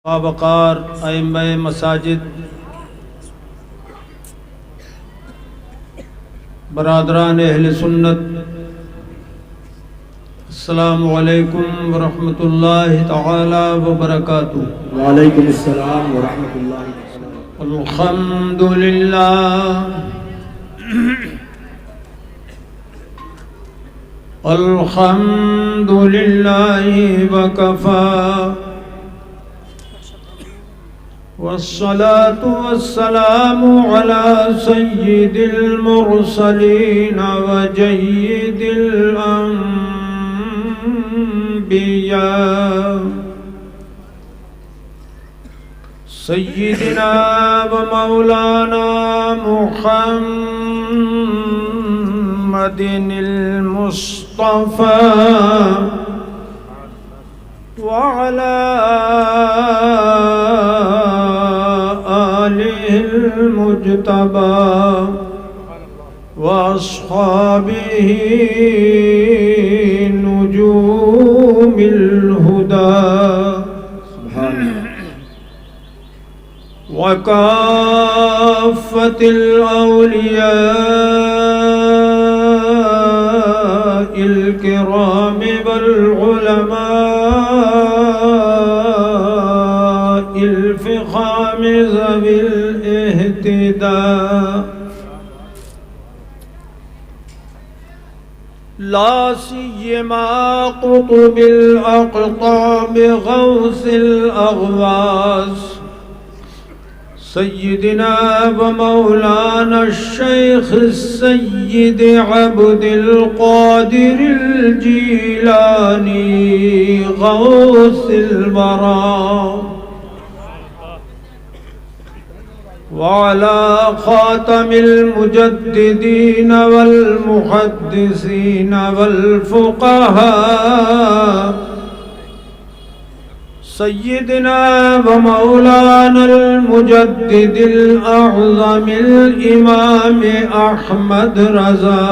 وابقار ائمہ مساجد، برادران اہل سنت، السلام علیکم ورحمۃ اللہ تعالی وبرکاتہ۔ وعلیکم السلام ورحمۃ اللہ وبرکاتہ۔ الحمد للہ الحمد للہ وکفی والصلاة والسلام على سيد المرسلين وجيد الأنبياء سيدنا ومولانا محمد المصطفى وعلى المجتبى وأصحابه نجوم الهدى وكافة الأولياء الكرام والعلماء الفخام ذوي الاهتداء لا سيما قطب الأقطاب غوث الأغواث سيدنا ومولانا الشيخ السيد عبد القادر الجيلاني غوث الورى وعلى خاتم المجددين والمحدثين والفقهاء سيدنا ومولانا المجدد الأعظم الإمام أحمد رضا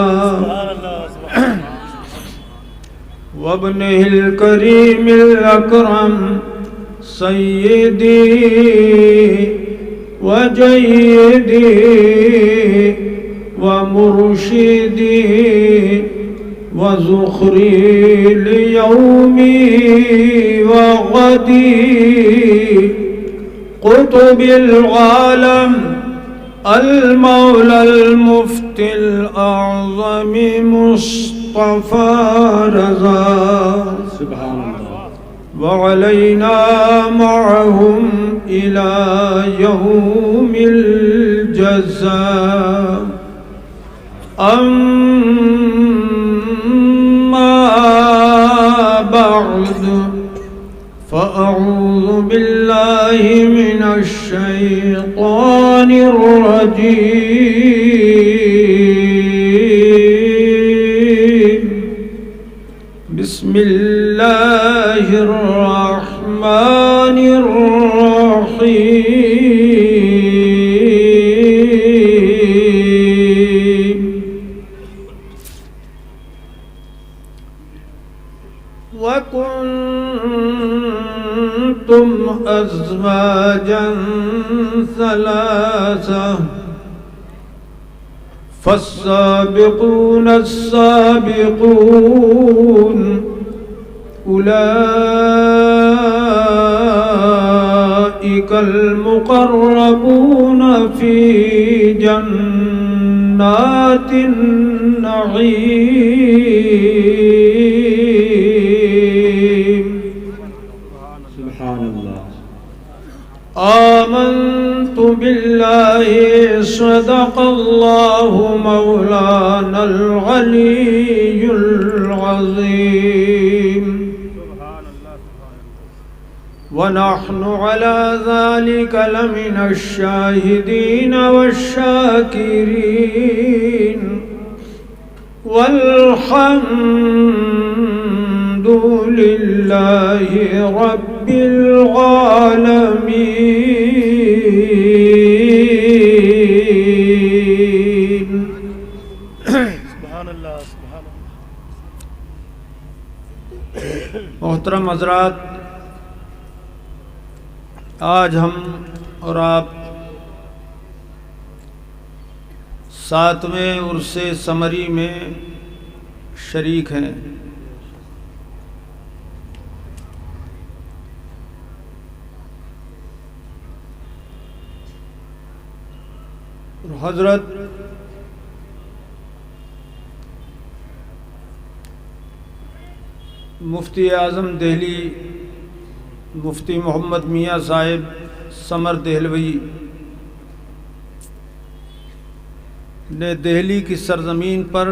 وابنه الكريم الأكرم سيدي وجيدي ومرشدي وزخري ليومي وغدي قطب العالم المولى المفتي الأعظم مصطفى رضا سبحان اللہ۔ وعلينا معهم إلى يوم الجزاء أما بعد فأعوذ بالله من الشيطان الرجيم بسم الله الرحمن الرحيم وكنتم أزواجا ثلاثة فالسابقون السابقون أولئك المقربون في جنات النعيم سبحان اللہ۔ آمنت بالله صدق الله مولانا العلي العظيم ونحن على ذلك لمن الشاهدين والشاكرين والحمد لله رب العالمين۔ محترم حضرات، آج ہم اور آپ 7ویں عرس ثمری میں شریک ہیں۔ حضرت مفتی اعظم دہلی مفتی محمد میاں صاحب سمر دہلوی نے دہلی کی سرزمین پر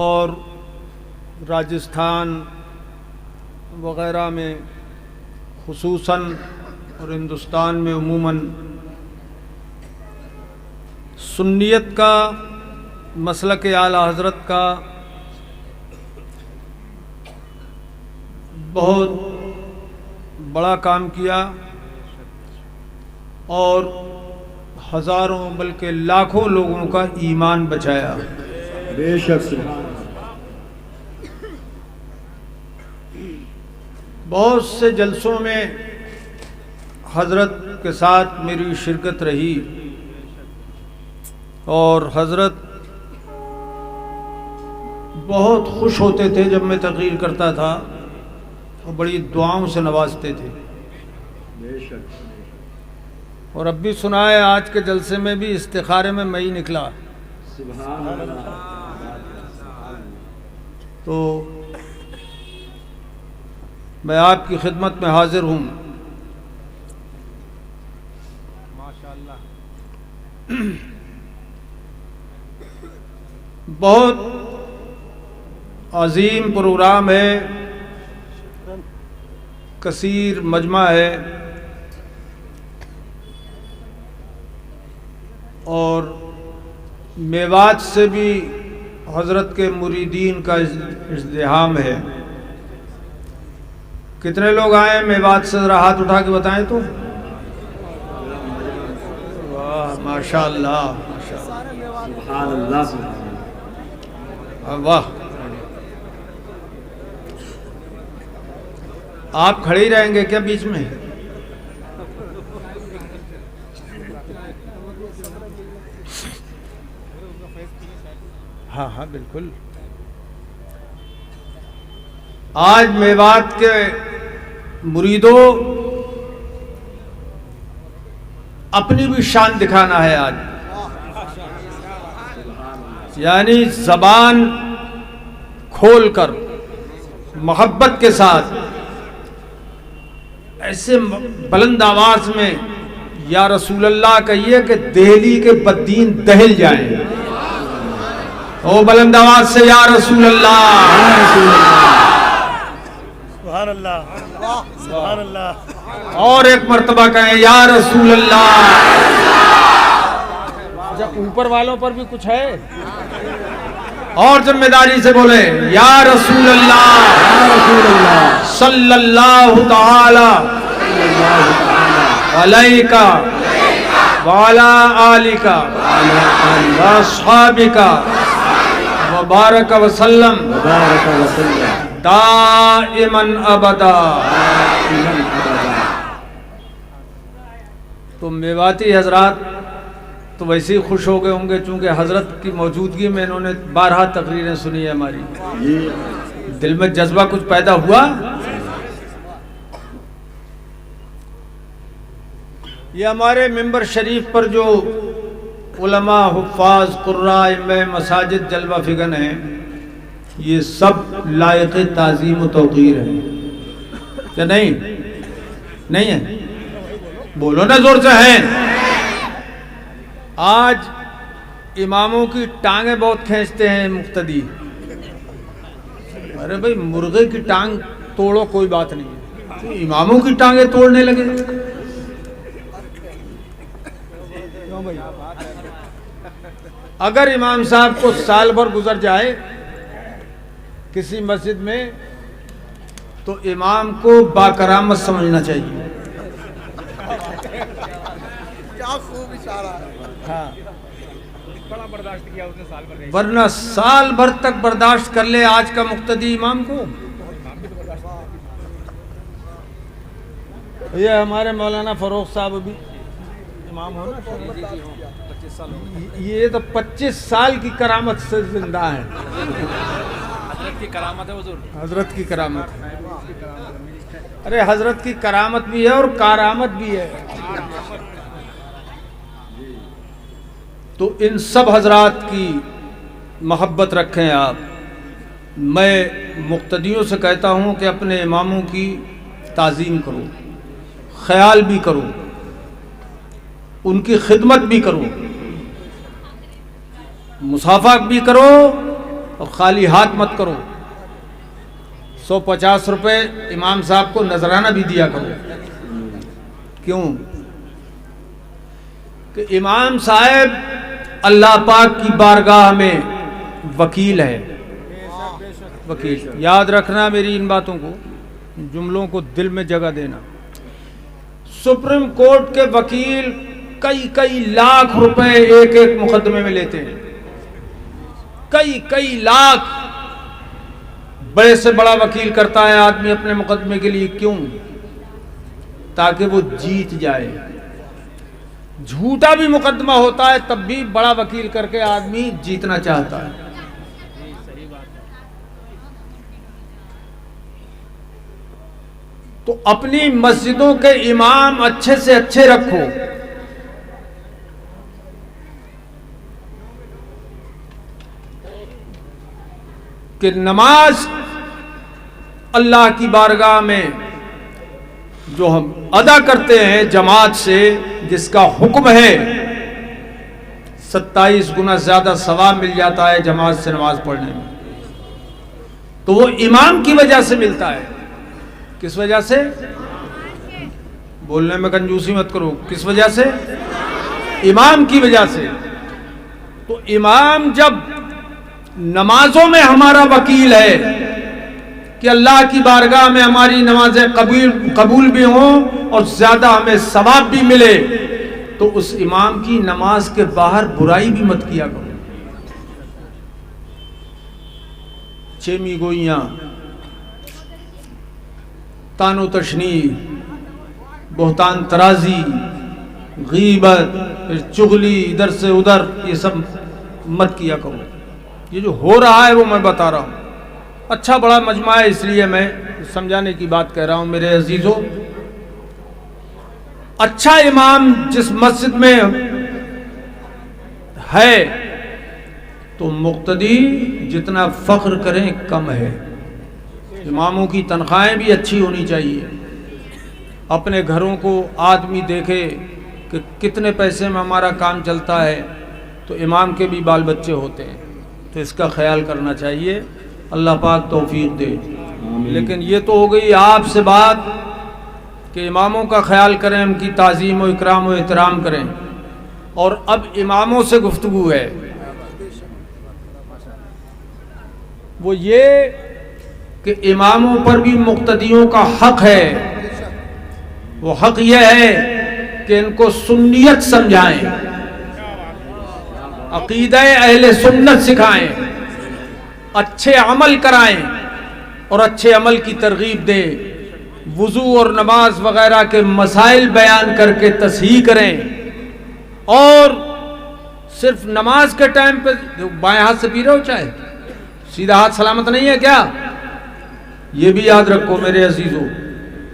اور راجستھان وغیرہ میں خصوصاً اور ہندوستان میں عموماً سنیت کا مسلک اعلیٰ حضرت کا بہت بڑا کام کیا اور ہزاروں بلکہ لاکھوں لوگوں کا ایمان بچایا۔ بے شک بہت سے جلسوں میں حضرت کے ساتھ میری شرکت رہی اور حضرت بہت خوش ہوتے تھے جب میں تقریر کرتا تھا اور بڑی دعاؤں سے نوازتے تھے۔ اور اب بھی سنا ہے آج کے جلسے میں بھی استخارے میں مئی نکلا، سبحان اللہ۔ تو میں آپ کی خدمت میں حاضر ہوں۔ بہت عظیم پروگرام ہے، کثیر مجمع ہے اور میوات سے بھی حضرت کے مریدین کا ازدحام ہے۔ کتنے لوگ آئے ہیں میوات سے؟ ذرا ہاتھ اٹھا کے بتائیں تو۔ واہ ماشاء اللہ، سبحان اللہ، واہ۔ آپ کھڑے ہی رہیں گے کیا بیچ میں؟ ہاں ہاں بالکل۔ آج میوات کے مریدوں اپنی بھی شان دکھانا ہے آج، یعنی زبان کھول کر محبت کے ساتھ ایسے بلند آواز میں یا رسول اللہ کہیے کہ دہلی کے بدین دہل جائیں۔ او بلند آواز سے یا رسول اللہ، سبحان اللہ، سبحان اللہ، اور ایک مرتبہ کہیں یا رسول اللہ۔ جب اوپر والوں پر بھی کچھ ہے اور ذمہ داری سے بولے یا رسول اللہ صلی اللہ تعالی علیہ وعلی آلہ واصحابہ وبارک وسلم دائماً ابدا۔ تو میواتی حضرات تو ویسے ہی خوش ہو گئے ہوں گے چونکہ حضرت کی موجودگی میں انہوں نے 12 تقریریں سنی ہے ہماری۔ دل میں جذبہ کچھ پیدا ہوا۔ یہ ہمارے ممبر شریف پر جو علماء، حفاظ، قراء، ائمہ مساجد جلوہ فگن ہیں، یہ سب لائق تعظیم و توقیر ہیں کہ نہیں؟ نہیں ہے؟ بولو نا زور سے ہیں۔ آج اماموں کی ٹانگیں بہت کھینچتے ہیں مقتدی۔ ارے بھائی مرغے کی ٹانگ توڑو کوئی بات نہیں ہے، اماموں کی ٹانگیں توڑنے لگے۔ اگر امام صاحب کو سال بھر گزر جائے کسی مسجد میں تو امام کو باکرامت سمجھنا چاہیے۔ کیا خوب اشارہ ہے۔ ہاں، بڑا برداشت کیا اس نے سال بھر، ورنہ سال بھر تک برداشت کر لے آج کا مقتدی امام کو۔ یہ ہمارے مولانا فروخ صاحب بھی امام ہو نا، یہ تو 25 سال کی کرامت سے زندہ ہیں. حضرت کی کرامت ہے حضور. حضرت کی کرامت ہے. ارے حضرت کی کرامت بھی ہے اور کارامت بھی ہے. تو ان سب حضرات کی محبت رکھیں آپ. میں مقتدیوں سے کہتا ہوں کہ اپنے اماموں کی تعظیم کرو، خیال بھی کرو، ان کی خدمت بھی کرو، مصافحہ بھی کرو اور خالی ہاتھ مت کرو. 150 روپے امام صاحب کو نذرانہ بھی دیا کرو. کیوں کہ امام صاحب اللہ پاک کی بارگاہ میں وکیل ہے. وکیل یاد رکھنا میری ان باتوں کو، جملوں کو دل میں جگہ دینا. سپریم کورٹ کے وکیل کئی لاکھ روپے ایک ایک مقدمے میں لیتے ہیں. کئی لاکھ. بڑے سے بڑا وکیل کرتا ہے آدمی اپنے مقدمے کے لیے. کیوں؟ تاکہ وہ جیت جائے. جھوٹا بھی مقدمہ ہوتا ہے تب بھی بڑا وکیل کر کے آدمی جیتنا چاہتا ہے. تو اپنی مسجدوں کے امام اچھے سے اچھے رکھو. کہ نماز اللہ کی بارگاہ میں جو ہم ادا کرتے ہیں جماعت سے، جس کا حکم ہے 27 گنا زیادہ ثواب مل جاتا ہے جماعت سے نماز پڑھنے میں. تو وہ امام کی وجہ سے ملتا ہے. کس وجہ سے؟ بولنے میں کنجوسی مت کرو. کس وجہ سے؟ امام کی وجہ سے. تو امام جب نمازوں میں ہمارا وکیل ہے کہ اللہ کی بارگاہ میں ہماری نمازیں قبول بھی ہوں اور زیادہ ہمیں ثواب بھی ملے، تو اس امام کی نماز کے باہر برائی بھی مت کیا کرو. چیمی گوئیاں، تان و تشنیع، بہتان ترازی، غیبت، چغلی ادھر سے ادھر، یہ سب مت کیا کرو. یہ جو ہو رہا ہے وہ میں بتا رہا ہوں. اچھا بڑا مجمع ہے اس لیے میں سمجھانے کی بات کہہ رہا ہوں. میرے عزیزوں، اچھا امام جس مسجد میں ہے تو مقتدی جتنا فخر کریں کم ہے. اماموں کی تنخواہیں بھی اچھی ہونی چاہیے. اپنے گھروں کو آدمی دیکھے کہ کتنے پیسے میں ہمارا کام چلتا ہے، تو امام کے بھی بال بچے ہوتے ہیں، تو اس کا خیال کرنا چاہیے. اللہ پاک توفیق دے. لیکن یہ تو ہو گئی آپ سے بات کہ اماموں کا خیال کریں، ان کی تعظیم و اکرام و احترام کریں. اور اب اماموں سے گفتگو ہے. وہ یہ کہ اماموں پر بھی مقتدیوں کا حق ہے. وہ حق یہ ہے کہ ان کو سنیت سمجھائیں، عقیدہ اہل سنت سکھائیں، اچھے عمل کرائیں اور اچھے عمل کی ترغیب دیں. وضو اور نماز وغیرہ کے مسائل بیان کر کے تصحیح کریں. اور صرف نماز کے ٹائم پہ بائیں ہاتھ سے پی رہے ہو چاہے، سیدھا ہاتھ سلامت نہیں ہے کیا؟ یہ بھی یاد رکھو میرے عزیزوں.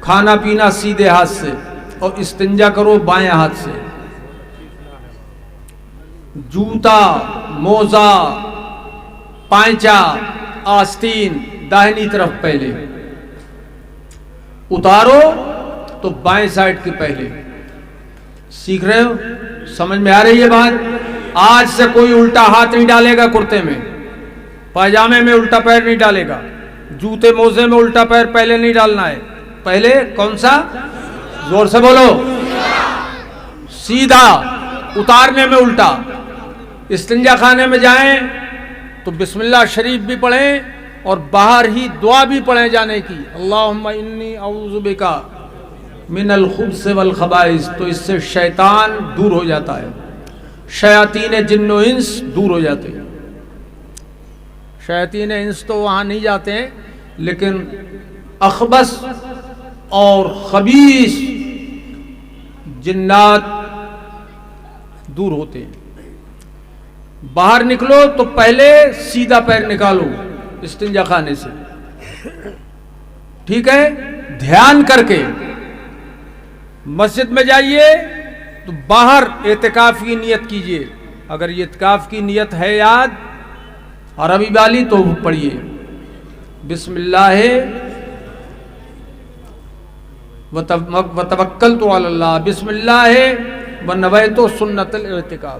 کھانا پینا سیدھے ہاتھ سے اور استنجا کرو بائیں ہاتھ سے. جوتا، موزہ، پائچا، آستین داہنی طرف پہلے اتارو تو بائیں سائڈ کے پہلے. سیکھ رہے ہو؟ سمجھ میں آ رہی ہے بات؟ آج سے کوئی الٹا ہاتھ نہیں ڈالے گا کرتے میں، پائجامے میں الٹا پیر نہیں ڈالے گا، جوتے موزے میں الٹا پیر پہلے نہیں ڈالنا ہے. پہلے کون سا؟ زور سے بولو. سیدھا، اتارنے میں الٹا. استنجا خانے میں جائیں تو بسم اللہ شریف بھی پڑھیں اور باہر ہی دعا بھی پڑھیں جانے کی، اللہم انی اعوذ بکا من الخبث والخبائث. تو اس سے شیطان دور ہو جاتا ہے، شیاطین جن و انس دور ہو جاتے ہیں. شیاطین انس تو وہاں نہیں جاتے ہیں، لیکن اخبث اور خبیث جنات دور ہوتے ہیں. باہر نکلو تو پہلے سیدھا پیر نکالو استنجا خانے سے, ٹھیک ہے, دھیان کر کے. مسجد میں جائیے تو باہر اعتکاف کی نیت کیجئے, اگر یہ اعتکاف کی نیت ہے یاد عربی والی تو پڑھیے بسم اللہ وتوکلت علی اللہ, بسم اللہ ونویت سنت الاعتکاف,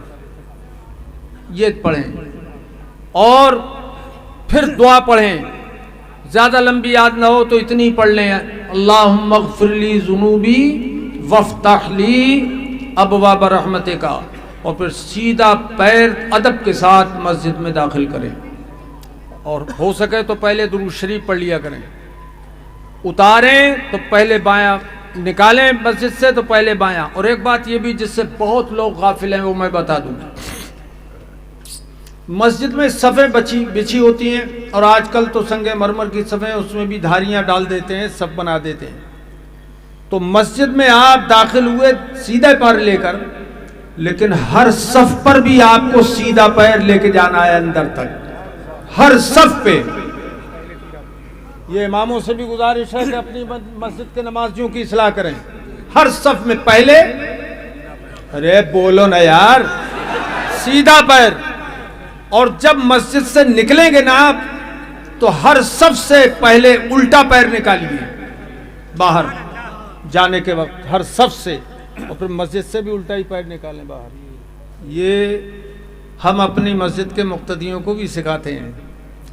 یہ پڑھیں. اور پھر دعا پڑھیں, زیادہ لمبی یاد نہ ہو تو اتنی پڑھ لیں, اللہم اغفر لی ذنوبی وافتح لی ابواب رحمتک, اور پھر سیدھا پیر ادب کے ساتھ مسجد میں داخل کریں. اور ہو سکے تو پہلے درود شریف پڑھ لیا کریں. اتاریں تو پہلے بایاں, نکالیں مسجد سے تو پہلے بایاں. اور ایک بات یہ بھی جس سے بہت لوگ غافل ہیں وہ میں بتا دوں, مسجد میں صفیں بچھی ہوتی ہیں, اور آج کل تو سنگ مرمر کی صفیں, اس میں بھی دھاریاں ڈال دیتے ہیں, صف بنا دیتے ہیں. تو مسجد میں آپ داخل ہوئے سیدھا پیر لے کر, لیکن ہر صف پر بھی آپ کو سیدھا پیر لے کے جانا ہے اندر تک, ہر صف پہ. یہ اماموں سے بھی گزارش ہے کہ اپنی مسجد کے نمازیوں کی اصلاح کریں. ہر صف میں پہلے, ارے بولو نا یار, سیدھا پیر. اور جب مسجد سے نکلیں گے نا آپ تو ہر صف سے پہلے الٹا پیر نکالیے باہر جانے کے وقت, ہر صف سے, اور پھر مسجد سے بھی الٹا ہی پیر نکالیں باہر. یہ ہم اپنی مسجد کے مقتدیوں کو بھی سکھاتے ہیں.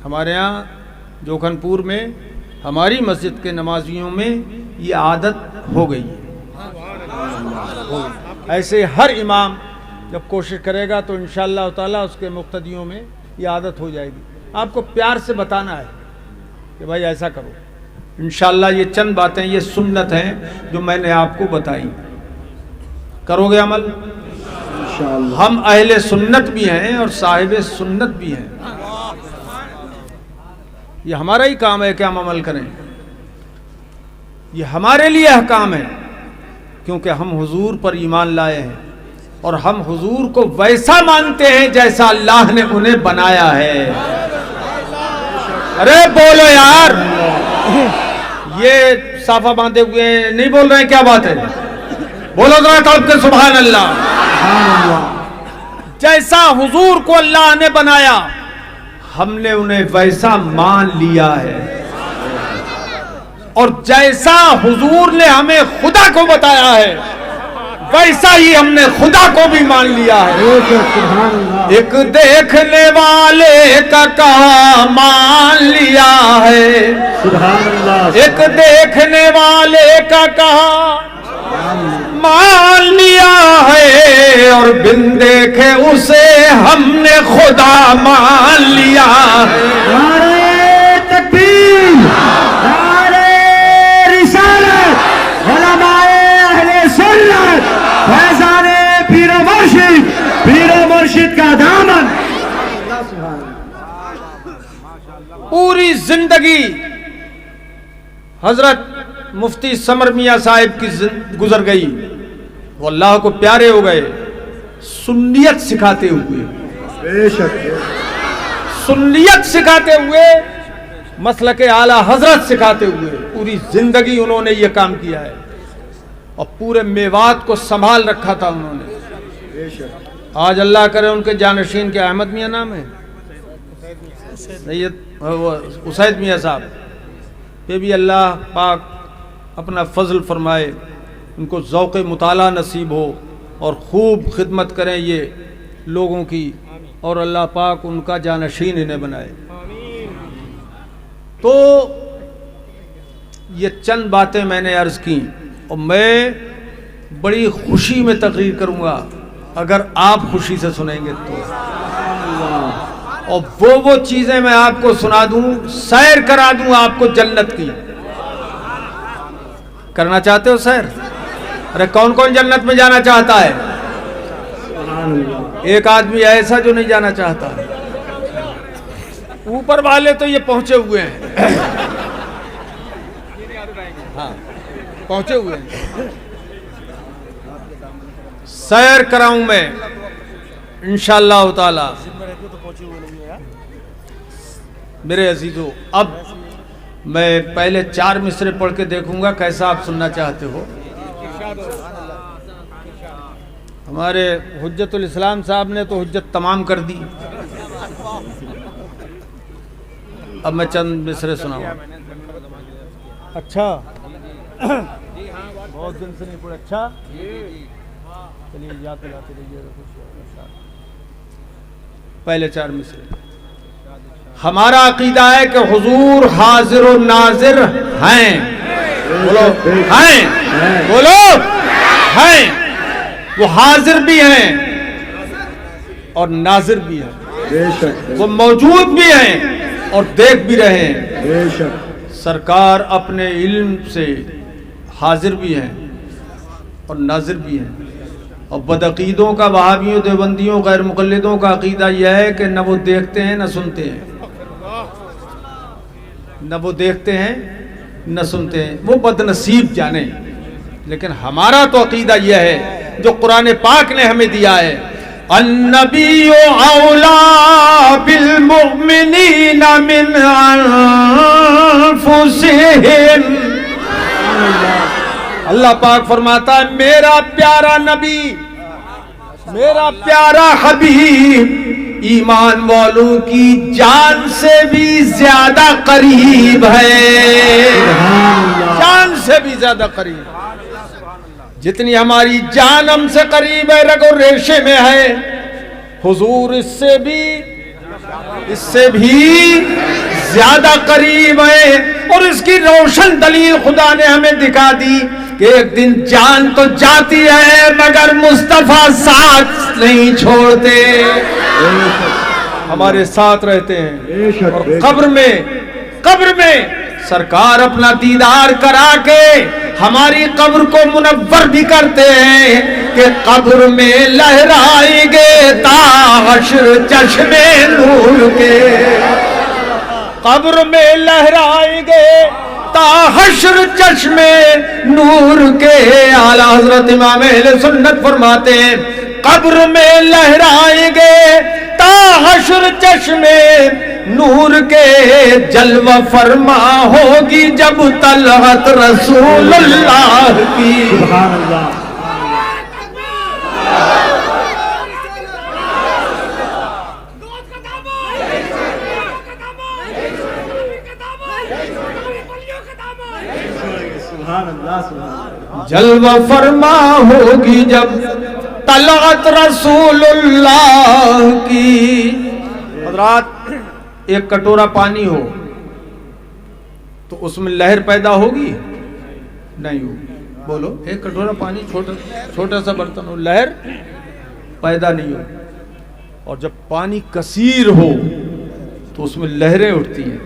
ہمارے ہاں جوکھن پور میں ہماری مسجد کے نمازیوں میں یہ عادت ہو گئی ہے. ایسے ہر امام جب کوشش کرے گا تو انشاءاللہ تعالیٰ اس کے مقتدیوں میں یہ عادت ہو جائے گی. آپ کو پیار سے بتانا ہے کہ بھائی ایسا کرو. انشاءاللہ یہ چند باتیں, یہ سنت ہیں جو میں نے آپ کو بتائی. کرو گے عمل؟ ہم اہل سنت بھی ہیں اور صاحب سنت بھی ہیں. یہ ہمارا ہی کام ہے کہ ہم عمل کریں, یہ ہمارے لیے احکام ہے, کیونکہ ہم حضور پر ایمان لائے ہیں اور ہم حضور کو ویسا مانتے ہیں جیسا اللہ نے انہیں بنایا ہے. ارے بولو یار, یہ صافہ باندھے ہوئے نہیں بول رہے ہیں, کیا بات ہے؟ بولو ذرا تڑپ کے سبحان اللہ. جیسا حضور کو اللہ نے بنایا ہم نے انہیں ویسا مان لیا ہے, اور جیسا حضور نے ہمیں خدا کو بتایا ہے ویسا ہی ہم نے خدا کو بھی مان لیا ہے. ایک دیکھنے والے کا کہا مان لیا ہے, ایک دیکھنے والے کا کہا مان لیا ہے, اور بن دیکھے اسے ہم نے خدا مان لیا ہے. نعرہ تکبیر, نعرہ رسالت, علماء اہل سنت, فیضان پیر و مرشد کا دامن. پوری زندگی حضرت مفتی سمر میاں صاحب کی گزر گئی, وہ اللہ کو پیارے ہو گئے سنیت سکھاتے ہوئے, بے شک سنیت سکھاتے ہوئے, مسلک اعلیٰ حضرت سکھاتے ہوئے. پوری زندگی انہوں نے یہ کام کیا ہے اور پورے میوات کو سنبھال رکھا تھا انہوں نے. بے شک. آج اللہ کرے ان کے جانشین کے احمد میاں نام ہے, اسید میاں صاحب پہ بھی اللہ پاک اپنا فضل فرمائے, ان کو ذوق مطالعہ نصیب ہو اور خوب خدمت کریں یہ لوگوں کی, اور اللہ پاک ان کا جانشین انہیں بنائے. تو یہ چند باتیں میں نے عرض کی, اور میں بڑی خوشی میں تقریر کروں گا اگر آپ خوشی سے سنیں گے تو, اور وہ چیزیں میں آپ کو سنا دوں, سیر کرا دوں آپ کو جنت کی. کرنا چاہتے ہو سیر؟ ارے کون کون جنت میں جانا چاہتا ہے؟ ایک آدمی ایسا جو نہیں جانا چاہتا. اوپر والے تو یہ پہنچے ہوئے ہیں, ہاں پہنچے ہوئے ہیں. سیر کراؤں میں انشاءاللہ تعالی. میرے عزیزو، اب میں پہلے 4 مصرے پڑھ کے دیکھوں گا کیسا آپ سننا چاہتے ہو. ہمارے حجت الاسلام صاحب نے تو حجت تمام کر دی. اب میں چند مصرے سناؤں. اچھا بہت دن سے نہیں پڑھا. اچھا چلیے یاد دلاتے رہیے. پہلے 4 مصرے. ہمارا عقیدہ ہے کہ حضور حاضر و ناظر ہیں. بولو ہیں، بولو ہیں. وہ حاضر بھی ہیں اور ناظر بھی ہیں. وہ موجود بھی ہیں اور دیکھ بھی رہے ہیں. سرکار اپنے علم سے حاضر بھی ہیں اور ناظر بھی ہیں. اور بدعقیدوں کا، وہابیوں، دیوبندیوں، غیر مقلدوں کا عقیدہ یہ ہے کہ نہ وہ دیکھتے ہیں نہ سنتے ہیں. نہ وہ دیکھتے ہیں نہ سنتے ہیں. وہ بد نصیب جانے. لیکن ہمارا تو عقیدہ یہ ہے جو قرآن پاک نے ہمیں دیا ہے. النبی اولا بالمؤمنین من انفسہم. اللہ پاک فرماتا ہے میرا پیارا نبی، میرا پیارا حبیب ایمان والوں کی جان سے بھی زیادہ قریب ہے. جان سے بھی زیادہ قریب. جتنی ہماری جان ہم سے قریب ہے، رگ و ریشے میں ہے، حضور اس سے بھی زیادہ قریب ہے. اور اس کی روشن دلیل خدا نے ہمیں دکھا دی کہ ایک دن جان تو جاتی ہے مگر مصطفیٰ ساتھ نہیں چھوڑتے، ہمارے ساتھ رہتے ہیں. اور قبر میں سرکار اپنا دیدار کرا کے ہماری قبر کو منور بھی کرتے ہیں کہ قبر میں لہرائیں گے تا حشر چشمے نور کے. قبر میں لہرائیں گے تا حشر چشمے نور کے. اعلیٰ حضرت امام اہل سنت فرماتے ہیں قبر میں لہرائیں گے تا حشر چشمے نور کے. جلوہ فرما ہوگی جب طلعت رسول اللہ کی. سبحان اللہ. جلوہ فرما ہوگی جب طلعت رسول اللہ کی. حضرات، ایک کٹورا پانی ہو تو اس میں لہر پیدا ہوگی؟ نہیں ہوگی. بولو، ایک کٹورا پانی، چھوٹا سا برتن ہو، لہر پیدا نہیں ہوگی. اور جب پانی کثیر ہو تو اس میں لہریں اٹھتی ہیں،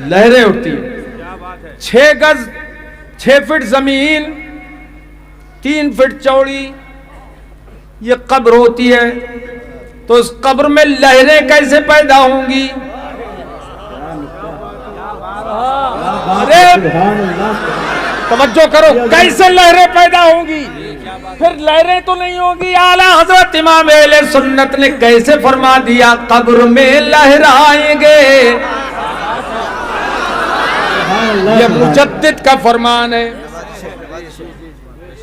لہریں اٹھتی ہیں. 6 گز 6 فٹ زمین، 3 فٹ چوڑی یہ قبر ہوتی ہے. تو اس قبر میں لہریں کیسے پیدا ہوں گی؟ توجہ کرو، کیسے لہریں پیدا ہوں گی؟ پھر لہریں تو نہیں ہوں گی. اعلیٰ حضرت امام اہل سنت نے کیسے فرما دیا قبر میں لہرائیں گے. یہ مجدد کا فرمان ہے.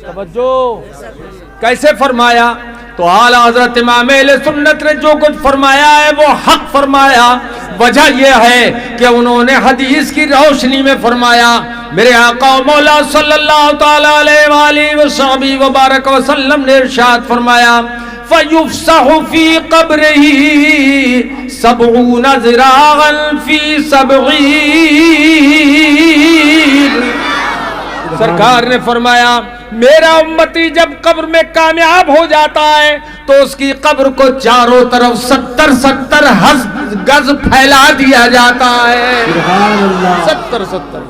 توجہ، کیسے فرمایا؟ تو اعلیٰ حضرت امام اہل سنت نے جو کچھ فرمایا ہے وہ حق فرمایا. وجہ یہ ہے کہ انہوں نے حدیث کی روشنی میں فرمایا. میرے آقا و مولا صلی اللہ تعالی علیہ وآلہ وصحبہ وبارک وسلم نے ارشاد فرمایا فَيُفْسَحُ فِي قَبْرِهِ 70 ذِرَاعًا فِي 70. سرکار نے فرمایا میرا امتی جب قبر میں کامیاب ہو جاتا ہے تو اس کی قبر کو چاروں طرف 70 گز پھیلا دیا جاتا ہے. 70.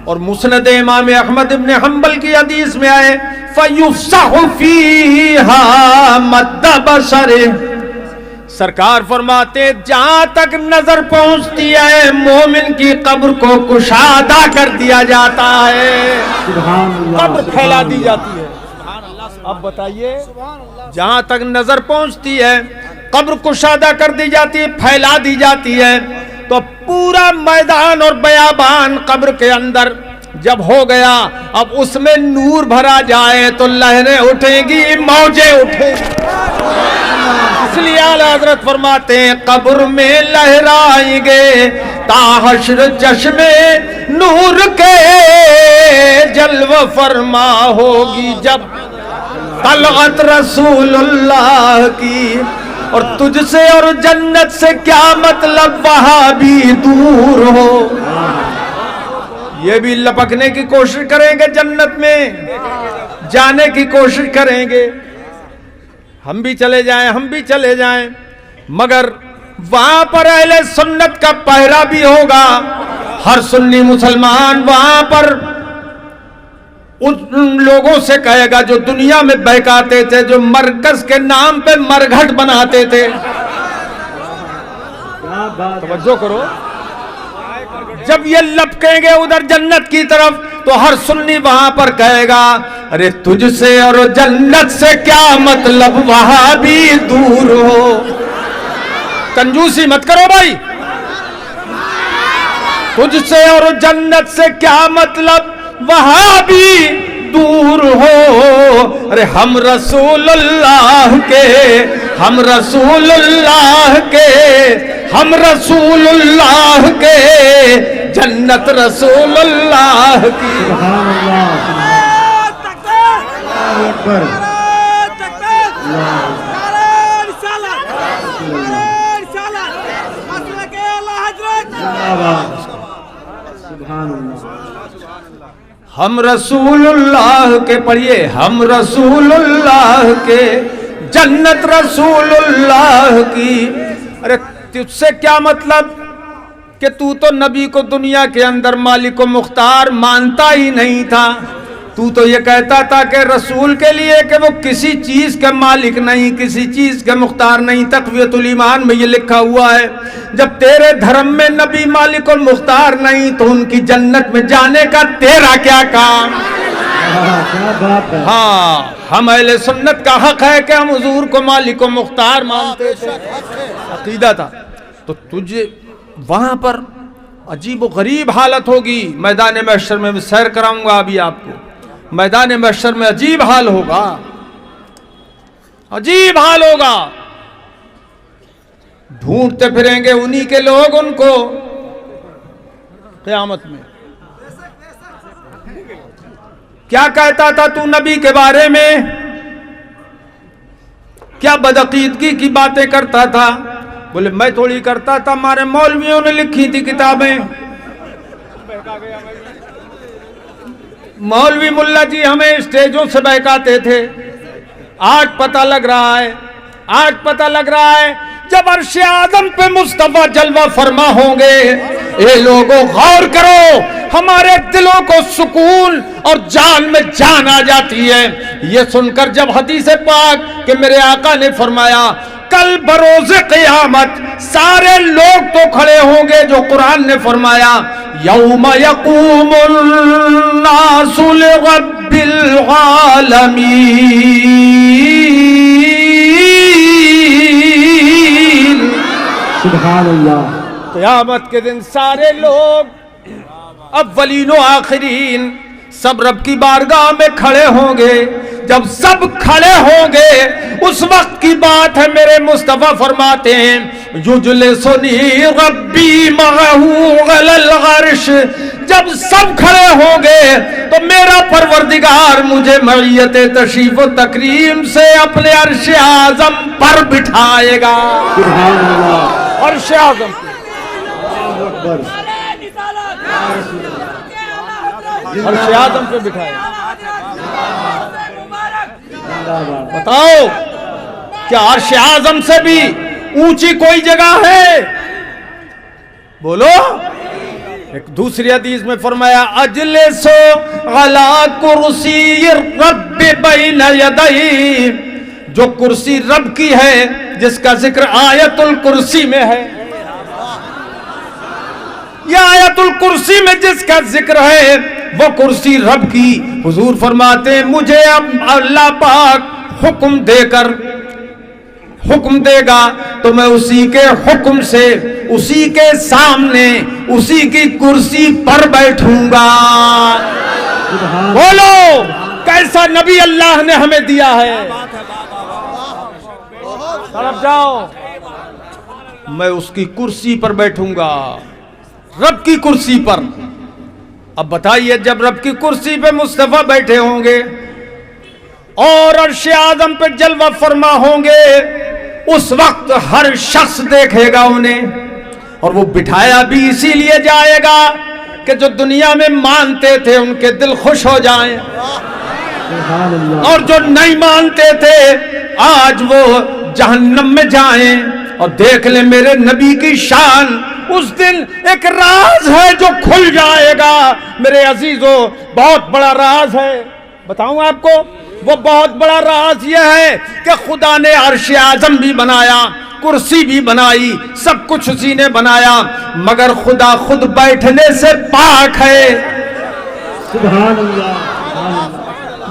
اور مسند امام احمد ابن حنبل کی حدیث میں آئے فَيُفْسَحُ فِيهَا مَدَّ بَصَرِهِ. سرکار فرماتے جہاں تک نظر پہنچتی ہے مومن کی قبر کو کشادہ کر دیا جاتا ہے. قبر پھیلا دی جاتی ہے. اب بتائیے جہاں تک نظر پہنچتی ہے قبر کشادہ کر دی جاتی ہے، پھیلا دی جاتی ہے، تو پورا میدان اور بیابان قبر کے اندر جب ہو گیا، اب اس میں نور بھرا جائے تو لہریں اٹھیں گی، موجیں اٹھیں گی۔ اس لیے اعلیٰ حضرت فرماتے ہیں قبر میں لہرائیں گے تا حشر چشمے نور کے جلوہ فرما ہوگی، جب طلعت رسول اللہ کی، اور تجھ سے اور جنت سے کیا مطلب وہاں بھی دور ہو۔ یہ بھی لپکنے کی کوشش کریں گے، جنت میں جانے کی کوشش کریں گے، ہم بھی چلے جائیں، ہم بھی چلے جائیں، مگر وہاں پر اہل سنت کا پہرا بھی ہوگا۔ ہر سنی مسلمان وہاں پر ان لوگوں سے کہے گا جو دنیا میں بہکاتے تھے، جو مرکز کے نام پہ مرگھٹ بناتے تھے۔ توجہ کرو، جب یہ لپکیں گے ادھر جنت کی طرف تو ہر سنی وہاں پر کہے گا ارے تجھ سے اور جنت سے کیا مطلب وہاں بھی دور ہو۔ کنجوسی مت کرو بھائی، تجھ سے اور جنت سے کیا مطلب وہاں بھی دور ہو۔ ارے ہم رسول اللہ کے، ہم رسول اللہ کے، ہم رسول اللہ کے، جنت رسول اللہ کی۔ سبحان اللہ، اللہ اکبر، سبحان اللہ۔ ہم رسول اللہ کے، پڑھیے، ہم رسول اللہ کے، جنت رسول اللہ کی۔ ارے تجھ سے کیا مطلب کہ تو نبی کو دنیا کے اندر مالک و مختار مانتا ہی نہیں تھا، تو یہ کہتا تھا کہ رسول کے لیے کہ وہ کسی چیز کے مالک نہیں، کسی چیز کے مختار نہیں۔ تقویۃ الایمان میں یہ لکھا ہوا ہے جب تیرے دھرم میں نبی مالک و مختار نہیں تو ان کی جنت میں جانے کا تیرا کیا کام؟ کیا بات ہے۔ ہاں، ہم اہل سنت کا حق ہے کہ ہم حضور کو مالک و مختار مانتے تھے، عقیدہ تھا۔ تو تجھے وہاں پر عجیب و غریب حالت ہوگی، میدان محشر میں سیر کراؤں گا ابھی آپ کو، میدان محشر میں عجیب حال ہوگا، عجیب حال ہوگا، ڈھونڈتے پھریں گے انہی کے لوگ ان کو قیامت میں۔ کیا کہتا تھا تو نبی کے بارے میں؟ کیا بدعقیدگی کی باتیں کرتا تھا؟ بولے میں تھوڑی کرتا تھا، ہمارے مولویوں نے لکھی تھی کتابیں، مولوی ملا جی ہمیں اسٹیجوں سے بہکاتے تھے۔ آج پتہ لگ رہا ہے، آج پتہ لگ رہا ہے جب عرش اعظم پہ مصطفیٰ جلوہ فرما ہوں گے، اے لوگوں غور کرو، ہمارے دلوں کو سکون اور جان میں جان آ جاتی ہے یہ سن کر جب حدیث پاک کہ میرے آقا نے فرمایا کل بروز قیامت سارے لوگ تو کھڑے ہوں گے جو قرآن نے فرمایا یوم یقوم الناس لرب العالمین، سبحان اللہ۔ قیامت کے دن سارے لوگ اولین و آخرین سب رب کی بارگاہ میں کھڑے ہوں گے۔ جب سب کھڑے ہوں گے اس وقت کی بات ہے، میرے مصطفیٰ فرماتے ہیں یجلسنی ربی معہ علی العرش، جب سب کھڑے ہوں گے تو میرا پروردگار مجھے معیت تشریف و تکریم سے اپنے عرش اعظم پر بٹھائے گا۔ سبحان اللہ، عرش اعظم اللہ اکبر، عرش اعظم پہ بٹھائے گا۔ زندہ باد۔ بتاؤ کیا عرش اعظم سے بھی اونچی کوئی جگہ ہے؟ بولو۔ ایک دوسری حدیث میں فرمایا اجلس علی کرسی الرب بین یدیہ، جو کرسی رب کی ہے جس کا ذکر آیت الکرسی میں ہے، یہ آیت الکرسی میں جس کا ذکر ہے وہ کرسی رب کی. حضور فرماتے ہیں مجھے اب اللہ پاک حکم دے گا تو میں اسی کے حکم سے اسی کے سامنے اسی کی کرسی پر بیٹھوں گا. بولو کیسا نبی اللہ نے ہمیں دیا ہے. طرف جاؤ. میں اس کی کرسی پر بیٹھوں گا, رب کی کرسی پر. اب بتائیے جب رب کی کرسی پہ مصطفیٰ بیٹھے ہوں گے اور عرش اعظم پہ جلوہ فرما ہوں گے, اس وقت ہر شخص دیکھے گا انہیں. اور وہ بٹھایا بھی اسی لیے جائے گا کہ جو دنیا میں مانتے تھے ان کے دل خوش ہو جائیں, اور جو نہیں مانتے تھے آج وہ جہنم میں جائیں. اور دیکھ لیں میرے نبی کی شان. اس دن ایک راز ہے جو کھل جائے گا میرے عزیزو, بہت بڑا راز ہے. بتاؤں آپ کو, وہ بہت بڑا راز یہ ہے کہ خدا نے عرش اعظم بھی بنایا, کرسی بھی بنائی, سب کچھ اسی نے بنایا, مگر خدا خود بیٹھنے سے پاک ہے. سبحان اللہ.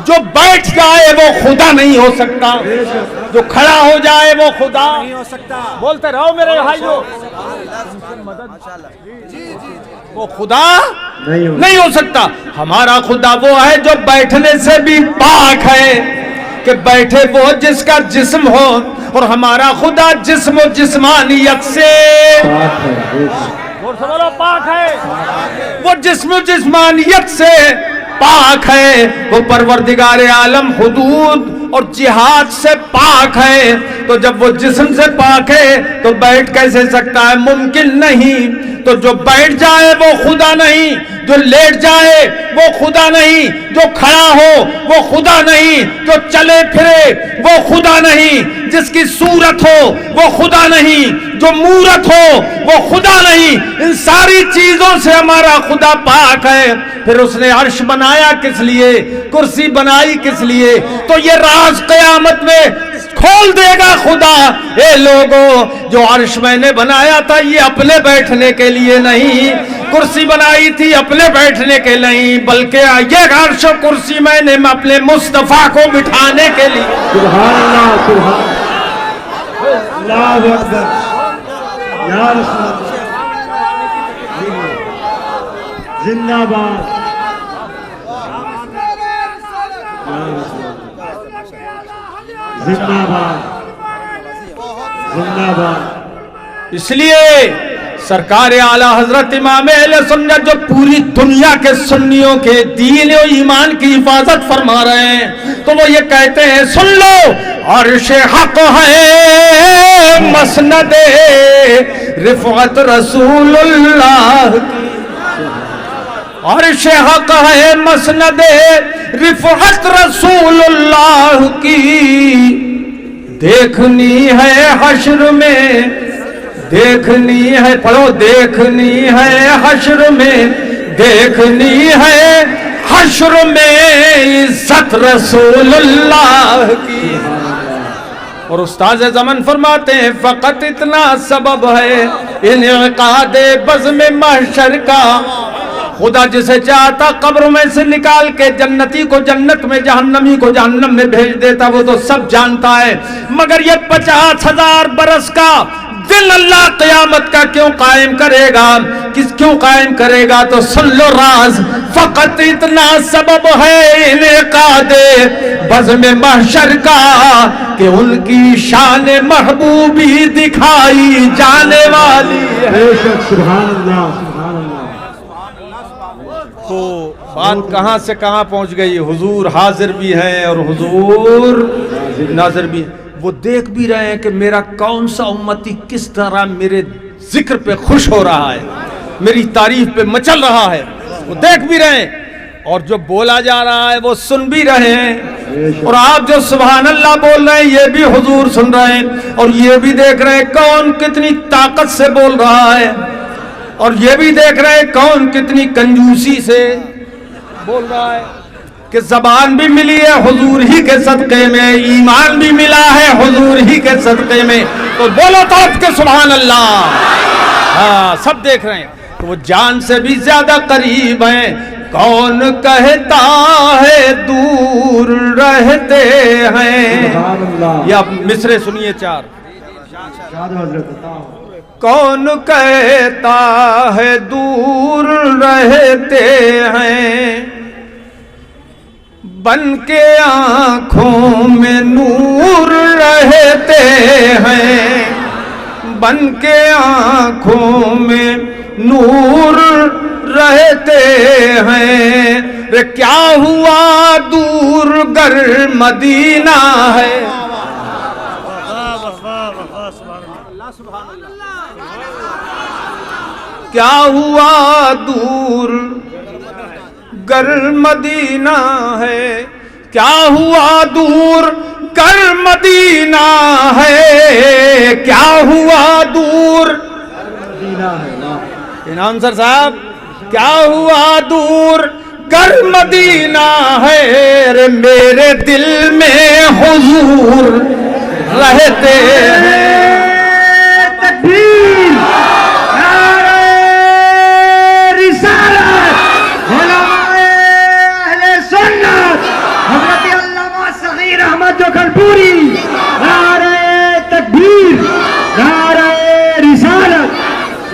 جو بیٹھ جائے وہ خدا نہیں ہو سکتا, جو کھڑا ہو جائے وہ خدا نہیں ہو سکتا. بولتے رہو میرے بھائیو, وہ خدا نہیں ہو سکتا. ہمارا خدا وہ ہے جو بیٹھنے سے بھی پاک ہے, کہ بیٹھے وہ جس کا جسم ہو, اور ہمارا خدا جسم و جسمانیت سے پاک ہے. وہ جسم و جسمانیت سے پاک ہے. وہ پروردگار عالم حدود اور جہاد سے پاک ہے. تو جب وہ جسم سے پاک ہے تو بیٹھ کیسے سکتا ہے؟ ممکن نہیں. تو جو بیٹھ جائے وہ خدا نہیں, جو لیٹ جائے وہ خدا نہیں, جو کھڑا ہو وہ خدا نہیں, جو چلے پھرے وہ خدا نہیں, جس کی صورت ہو وہ خدا نہیں, جو مورت ہو وہ خدا نہیں. ان ساری چیزوں سے ہمارا خدا پاک ہے. پھر اس نے عرش بنایا کس لیے, کرسی بنائی کس لیے؟ تو یہ راز قیامت میں کھول دے گا خدا. اے لوگوں, جو عرش میں نے بنایا تھا یہ اپنے بیٹھنے کے لیے نہیں, کرسی بنائی تھی اپنے بیٹھنے کے نہیں, بلکہ یہ عرش و کرسی میں نے اپنے مصطفیٰ کو بٹھانے کے لیے. سبحان اللہ. سبحان اللہ اکبر. یا رسول اللہ زندہ باد. زندہ باد. زندہ باد. اس لیے سرکار اعلیٰ حضرت امام اہل سنت جو پوری دنیا کے سنیوں کے دین و ایمان کی حفاظت فرما رہے ہیں, تو وہ یہ کہتے ہیں سن لو, عرش حق ہے مسند رفعت رسول اللہ کی. عرش حق ہے مسند رفعت رسول اللہ کی. دیکھنی ہے حشر میں, دیکھنی ہے, پڑھو, دیکھنی ہے حشر میں, دیکھنی ہے حشر میں عزت رسول اللہ کی. اور استاذ زمن فرماتے ہیں فقط اتنا سبب ہے انعقاد بزم محشر کا. خدا جسے چاہتا قبر میں سے نکال کے جنتی کو جنت میں, جہنمی کو جہنم میں بھیج دیتا, وہ تو سب جانتا ہے. مگر یہ 50,000 برس کا دن اللہ قیامت کا کیوں قائم کرے گا؟ کیوں قائم کرے گا؟ تو سن لو راز. فقط اتنا سبب ہے انعقاد بزم محشر کا کہ ان کی شان محبوبی دکھائی جانے والی ہے. سبحان اللہ. سبحان اللہ. تو بات کہاں سے کہاں پہنچ گئی؟ حضور حاضر بھی ہیں اور حضور ناظر بھی ہیں. وہ دیکھ بھی رہے ہیں کہ میرا کون سا امتی کس طرح میرے ذکر پہ خوش ہو رہا ہے, میری تعریف پہ مچل رہا ہے. وہ دیکھ بھی رہے ہیں, اور جو بولا جا رہا ہے وہ سن بھی رہے ہیں. اور آپ جو سبحان اللہ بول رہے ہیں یہ بھی حضور سن رہے ہیں, اور یہ بھی دیکھ رہے ہیں کون کتنی طاقت سے بول رہا ہے, اور یہ بھی دیکھ رہے ہیں کون کتنی کنجوسی سے بول رہا ہے. کہ زبان بھی ملی ہے حضور ہی کے صدقے میں, ایمان بھی ملا ہے حضور ہی کے صدقے میں. تو بولو تو آپ کے سبحان اللہ. ہاں, سب دیکھ رہے ہیں. تو وہ جان سے بھی زیادہ قریب ہیں. کون کہتا ہے دور رہتے ہیں. سبحان اللہ. یہ آپ مصرے سنیے چار. شاد حضرت عطا ہو. کون کہتا ہے دور رہتے ہیں بن کے آنکھوں میں نور رہتے ہیں بن کے آنکھوں میں نور رہتے ہیں. رے کیا ہوا دور گر مدینہ ہے. کیا ہوا دور گر مدینہ ہے. کیا ہوا دور گر مدینہ ہے. کیا ہوا دور. مدینہ ہے. واہ. انعام سر صاحب کیا ہوا دور گر مدینہ ہے. رے میرے دل میں حضور رہتے ہیں. تکبیر. نعرہ رسالت. علماء اہل سنت حضرت علامہ صغیر احمد جوکھرپوری. نعرہ تکبیر. نعرہ رسالت.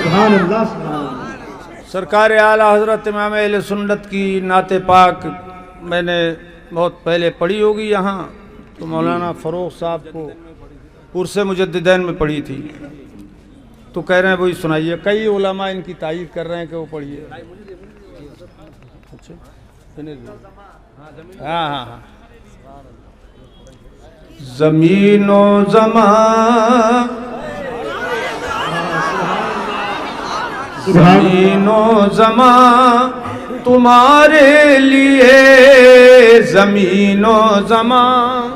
سبحان اللہ. سبحان اللہ. سرکار اعلیٰ حضرت امام اہل سنت کی نعت پاک میں نے بہت پہلے پڑھی ہوگی یہاں تو مولانا فروخ صاحب کو عرس مجددین میں پڑھی تھی تو کہہ رہے ہیں وہی سنائیے. کئی علماء ان کی تائید کر رہے ہیں کہ وہ پڑھیے. ہاں ہاں ہاں. زمین و زمان زمین و زمان تمہارے لیے. زمین و زمان.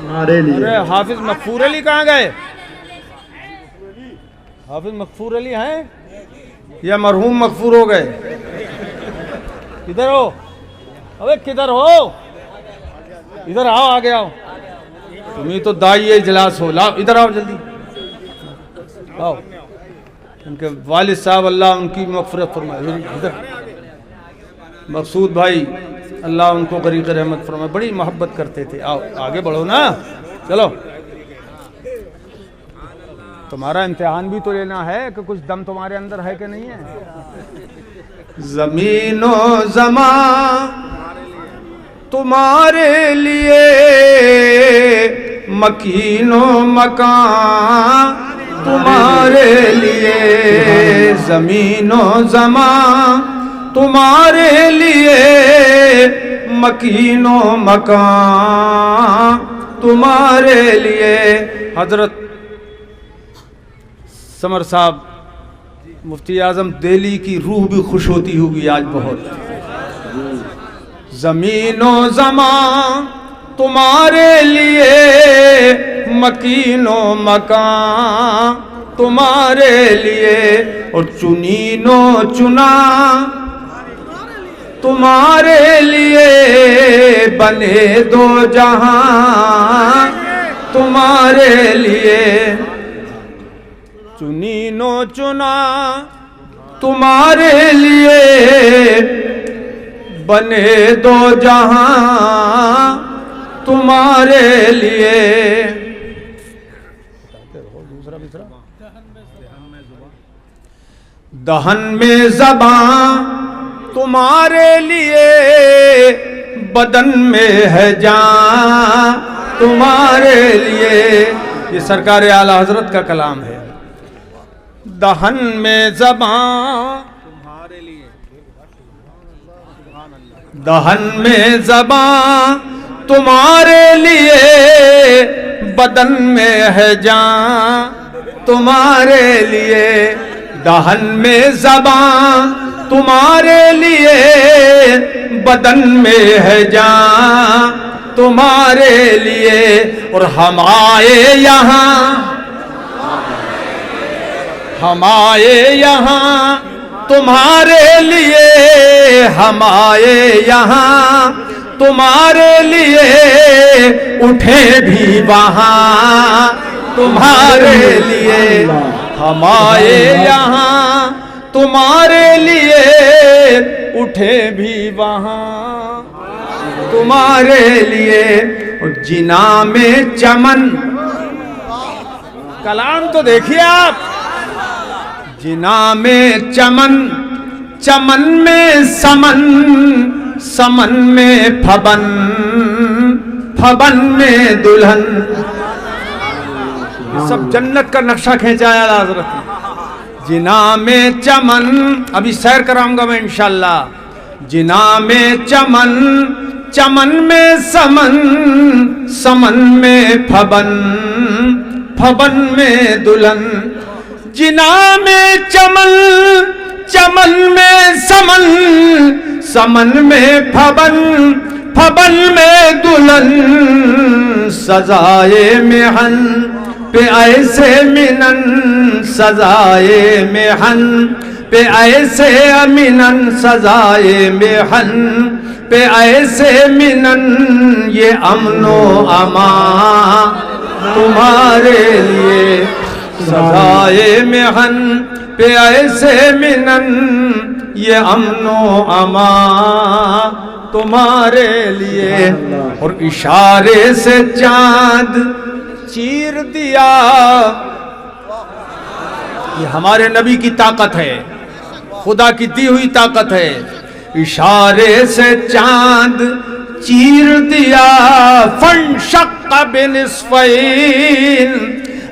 ہمارے لیے. ارے حافظ مغفور علی کہاں گئے. حافظ مغفور علی ہیں یا مرحوم مغفور ہو گئے. کدھر ہو. ابے کدھر ہو. ادھر آؤ. آگے آؤ. تمہیں تو دائی اجلاس ہو. لاؤ ادھر آؤ جلدی. آؤ. ان کے والد صاحب اللہ ان کی مغفرت فرمائے. ادھر مقصود بھائی اللہ ان کو غریق رحمت فرمائے. بڑی محبت کرتے تھے. آؤ آگے بڑھو نا. چلو تمہارا امتحان بھی تو لینا ہے کہ کچھ دم تمہارے اندر ہے کہ نہیں ہے. زمین و زمان تمہارے لیے. مکین و مکان تمہارے لیے. زمین و زمان تمہارے لیے. مکین و مکان تمہارے لیے. حضرت سمر صاحب مفتی اعظم دہلی کی روح بھی خوش ہوتی ہوگی آج بہت. زمین و زمان تمہارے لیے. مکین و مکان تمہارے لیے. اور چنین و چنا تمہارے لیے. بنے دو جہاں تمہارے لیے. چنین و چنا تمہارے لیے. بنے دو جہاں تمہارے لیے. دہن میں زبان تمہارے لیے. بدن میں ہے جان تمہارے لیے. یہ سرکار اعلیٰ حضرت کا کلام ہے. دہن میں زبان تمہارے لیے. دہن میں زبان تمہارے لیے. بدن میں ہے جان تمہارے لیے. دہن میں زبان تمہارے لیے. بدن میں ہے جان تمہارے لیے. اور ہم آئے یہاں. ہم آئے یہاں تمہارے لیے. ہم آئے یہاں تمہارے لیے. اٹھے بھی وہاں تمہارے لیے. ہم آئے یہاں تمہارے لیے اٹھے بھی وہاں تمہارے لیے جنا میں چمن کلام تو دیکھیے آپ جنا میں چمن چمن میں سمن سمن میں پھبن پھبن میں دلہن یہ سب جنت کا نقشہ کھینچایا حضرت نے جنا میں چمن ابھی سیر کراؤں گا میں انشاءاللہ جنا میں چمن چمن میں سمن سمن میں پھبن پھبن میں دلہن جنا میں چمن چمن میں سمن سمن میں پھبن پھبن میں دلہن سزائے محن پہ ایسے منن سزائے محن پہ ایسے منن سزائے محن پہ ایسے منن یہ امن و امان تمہارے لیے سزائے محن پہ ایسے منن یہ امن و امان تمہارے لیے اور اشارے سے چاند چیر دیا یہ ہمارے نبی کی طاقت ہے خدا کی دی ہوئی طاقت ہے اشارے سے چاند چیر دیا فانشق بنصفین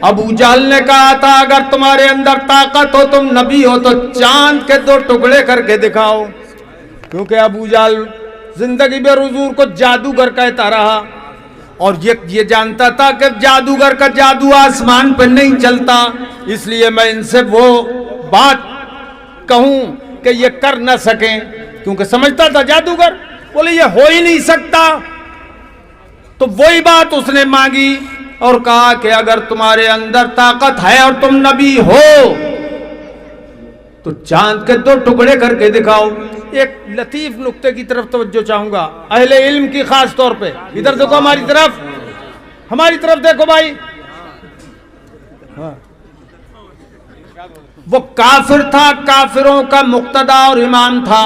ابو جہل نے کہا تھا اگر تمہارے اندر طاقت ہو تم نبی ہو تو چاند کے 2 ٹکڑے کر کے دکھاؤ کیونکہ ابو جہل زندگی بھر حضور کو جادوگر کہتا رہا اور یہ جانتا تھا کہ جادوگر کا جادو آسمان پہ نہیں چلتا اس لیے میں ان سے وہ بات کہوں کہ یہ کر نہ سکیں کیونکہ سمجھتا تھا جادوگر بولے یہ ہو ہی نہیں سکتا تو وہی بات اس نے مانگی اور کہا کہ اگر تمہارے اندر طاقت ہے اور تم نبی ہو تو چاند کے 2 ٹکڑے کر کے دکھاؤ ایک لطیف نقطے کی طرف توجہ چاہوں گا اہل علم کی خاص طور پہ ادھر دیکھو ہماری طرف دیکھو بھائی وہ کافر تھا کافروں کا مقتدا اور امام تھا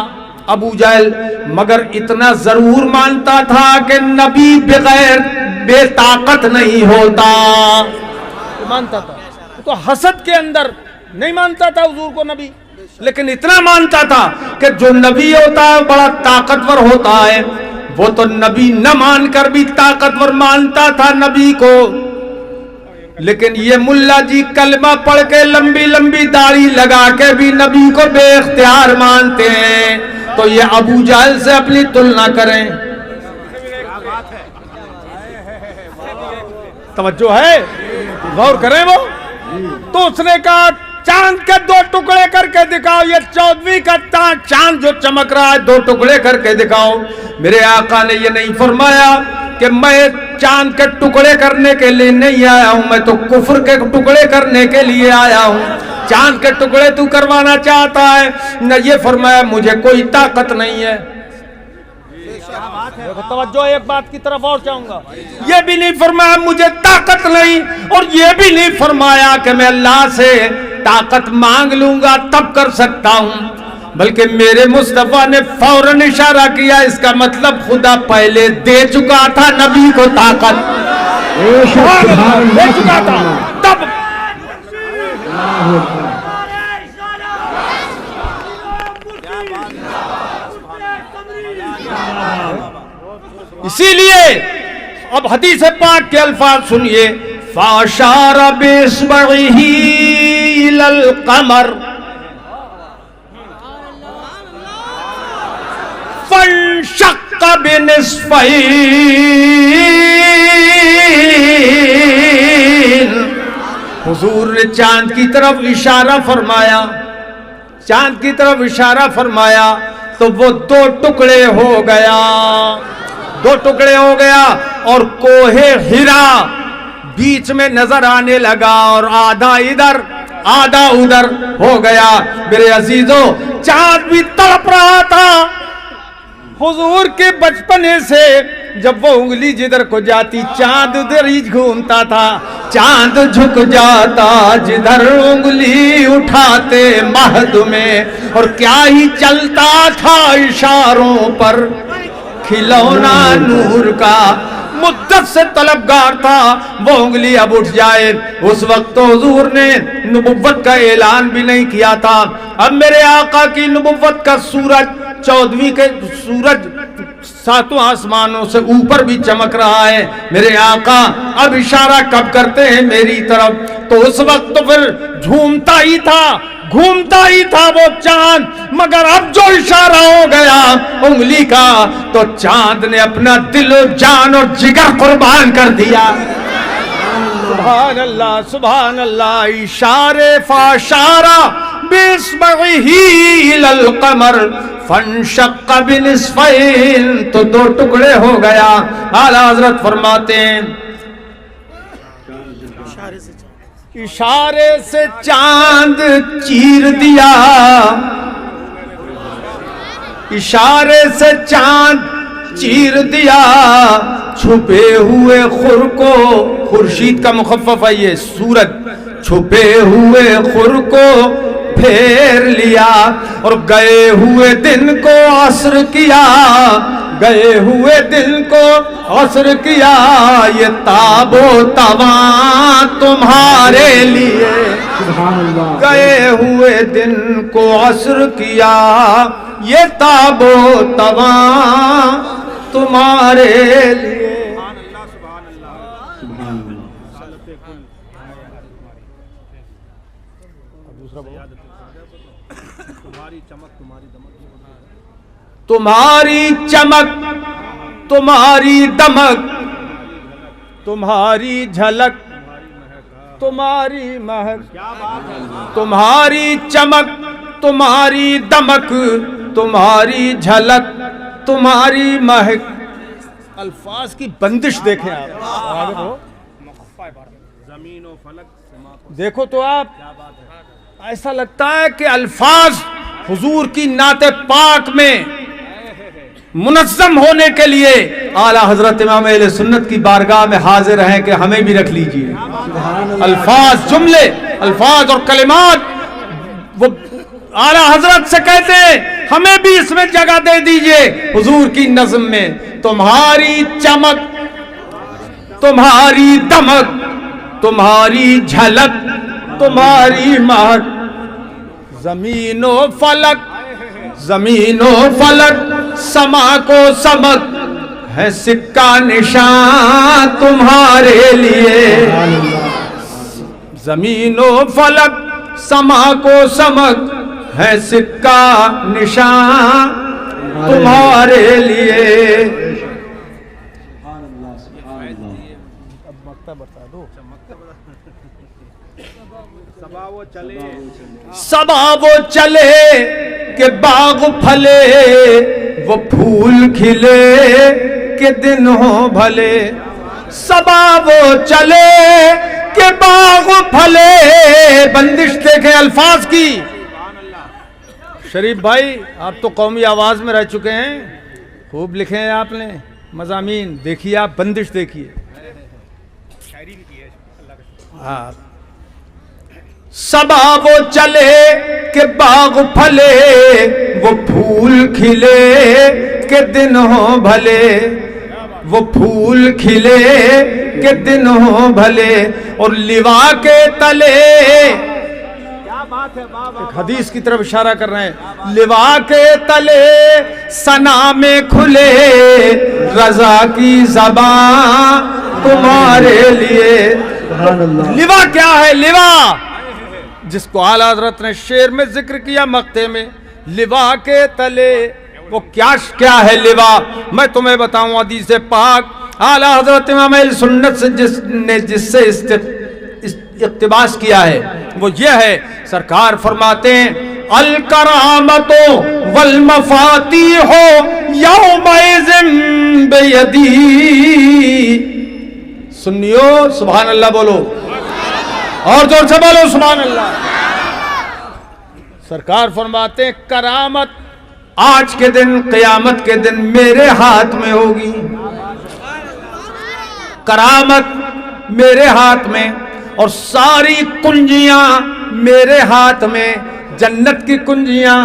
ابو جہل مگر اتنا ضرور مانتا تھا کہ نبی بغیر بے طاقت نہیں ہوتا مانتا تھا تو حسد کے اندر نہیں مانتا تھا حضور کو نبی لیکن اتنا مانتا تھا کہ جو نبی ہوتا ہے بڑا طاقتور ہوتا ہے وہ تو نبی نہ مان کر بھی طاقتور مانتا تھا نبی کو لیکن یہ ملا جی کلمہ پڑھ کے لمبی لمبی داڑھی لگا کے بھی نبی کو بے اختیار مانتے ہیں تو یہ ابو جہل سے اپنی تلنا کریں توجہ ہے غور کریں وہ تو اس نے کہا چاند کے 2 ٹکڑے کر کے دکھاؤ یہ 14ویں کا چاند جو چمک رہا ہے 2 ٹکڑے کر کے دکھاؤ میرے آقا نے یہ نہیں فرمایا کہ میں چاند کے ٹکڑے کرنے کے لیے نہیں آیا ہوں میں تو کفر کے ٹکڑے کرنے کے لیے آیا ہوں چاند کے ٹکڑے تو کروانا چاہتا ہے نہ یہ فرمایا مجھے کوئی طاقت نہیں ہے توجہ ایک بات کی طرف اور چاہوں گا یہ بھی نہیں فرمایا مجھے طاقت نہیں اور یہ بھی نہیں فرمایا کہ میں اللہ سے طاقت مانگ لوں گا تب کر سکتا ہوں بلکہ میرے مصطفیٰ نے فوراً اشارہ کیا اس کا مطلب خدا پہلے دے چکا تھا نبی کو طاقت دے چکا تھا تب اسی لیے اب حدیث پاک کے الفاظ سنیے فاشار بِإِصْبَعِهِ إِلَى الْقَمَرِ فَانشَقَّ بِنِصْفَيْنِ حضور نے چاند کی طرف اشارہ فرمایا چاند کی طرف اشارہ فرمایا تو وہ 2 ٹکڑے ہو گیا 2 ٹکڑے ہو گیا اور کوہ ہرا بیچ میں نظر آنے لگا اور آدھا ادھر آدھا ادھر ہو گیا میرے عزیزوں چاند بھی تڑپ رہا تھا حضور کے بچپنے سے جب وہ انگلی جدھر کو جاتی چاند ادھر ہی گھومتا تھا، چاند جھک جاتا جدھر انگلی اٹھاتے مہد میں، اور کیا ہی چلتا تھا اشاروں پر کھلونا نور کا، مدت سے طلبگار تھا وہ انگلی اب اٹھ جائے۔ اس وقت تو حضور نے نبوت کا اعلان بھی نہیں کیا تھا، اب میرے آقا کی نبوت کا سورج 14ویں کے سورج 7 آسمانوں سے اوپر بھی چمک رہا ہے، میرے آقا اب اشارہ کب کرتے ہیں میری طرف؟ تو اس وقت تو پھر جھومتا ہی تھا وہ چاند، مگر اب جو اشارہ ہو گیا انگلی کا تو چاند نے اپنا دل و جان اور جگر قربان کر دیا۔ سبحان اللہ سبحان اللہ، اشارے فاشارہ بِإِصْبَعِهِ إِلَى الْقَمَرِ فَانشَقَّ بِنِصْفَيْنِ، تو 2 ٹکڑے ہو گیا۔ اعلیٰ حضرت فرماتے ہیں اشارے سے چاند چیر دیا، اشارے سے چاند چیر دیا، چھپے ہوئے خور کو، خورشید کا مخفف ہے یہ سورج، چھپے ہوئے خور کو پھیر لیا، اور گئے ہوئے دن کو عصر کیا، گئے ہوئے دن کو عصر کیا، یہ تاب و تواں تمہارے لیے، گئے ہوئے دن کو عصر کیا، یہ تاب و تواں تمہارے لیے۔ تمہاری چمک تمہاری دمک تمہاری جھلک تمہاری مہک، تمہاری چمک تمہاری دمک تمہاری جھلک تمہاری مہک۔ الفاظ کی بندش دیکھیں آپ، دیکھو تو آپ ایسا لگتا ہے کہ الفاظ حضور کی نعت پاک میں منظم ہونے کے لیے اعلیٰ حضرت امام اہل سنت کی بارگاہ میں حاضر ہیں کہ ہمیں بھی رکھ لیجئے۔ الفاظ، جملے، الفاظ اور کلمات وہ اعلیٰ حضرت سے کہتے ہیں ہمیں بھی اس میں جگہ دے دیجئے حضور کی نظم میں۔ تمہاری چمک تمہاری دمک تمہاری جھلک تمہاری مہک، زمین و فلک زمین و فلک سما کو سمک ہے سکہ نشان تمہارے لیے، زمین و فلک سما کو سمک ہے سکہ نشان تمہارے لیے۔ صبا وہ چلے کہ باغ پھلے، وہ پھول کھلے کہ دن ہو بھلے، صبا وہ چلے کہ باغ پھلے۔ بندش دیکھیں الفاظ کی۔ شریف بھائی آپ تو قومی آواز میں رہ چکے ہیں، خوب لکھے ہیں آپ نے مضامین، دیکھیے آپ بندش دیکھیے۔ ہاں، صبا وہ چلے کہ باغ پھلے، وہ پھول کھلے کہ دن ہو بھلے، وہ پھول کھلے کہ دن ہو بھلے، اور لوا کے تلے، ایک حدیث کی طرف اشارہ کر رہے ہیں، لوا کے تلے ثنا میں کھلے، رضا کی زبان تمہارے لیے۔ لوا کیا ہے؟ لوا جس کو اعلیٰ حضرت نے شعر میں ذکر کیا مقطع میں، لوا کے تلے، وہ کیا ہے لوا؟ میں تمہیں بتاؤں حدیث پاک اعلیٰ حضرت امام اہل سنت سے جس سے اقتباس کیا ہے وہ یہ ہے، سرکار فرماتے ہیں الکرامت والمفاتیح یومئذ بیدی۔ سنیو سبحان اللہ بولو، اور زور سے بولو سبحان اللہ۔ سرکار فرماتے ہیں کرامت آج کے دن، قیامت کے دن میرے ہاتھ میں ہوگی، کرامت میرے ہاتھ میں اور ساری کنجیاں میرے ہاتھ میں، جنت کی کنجیاں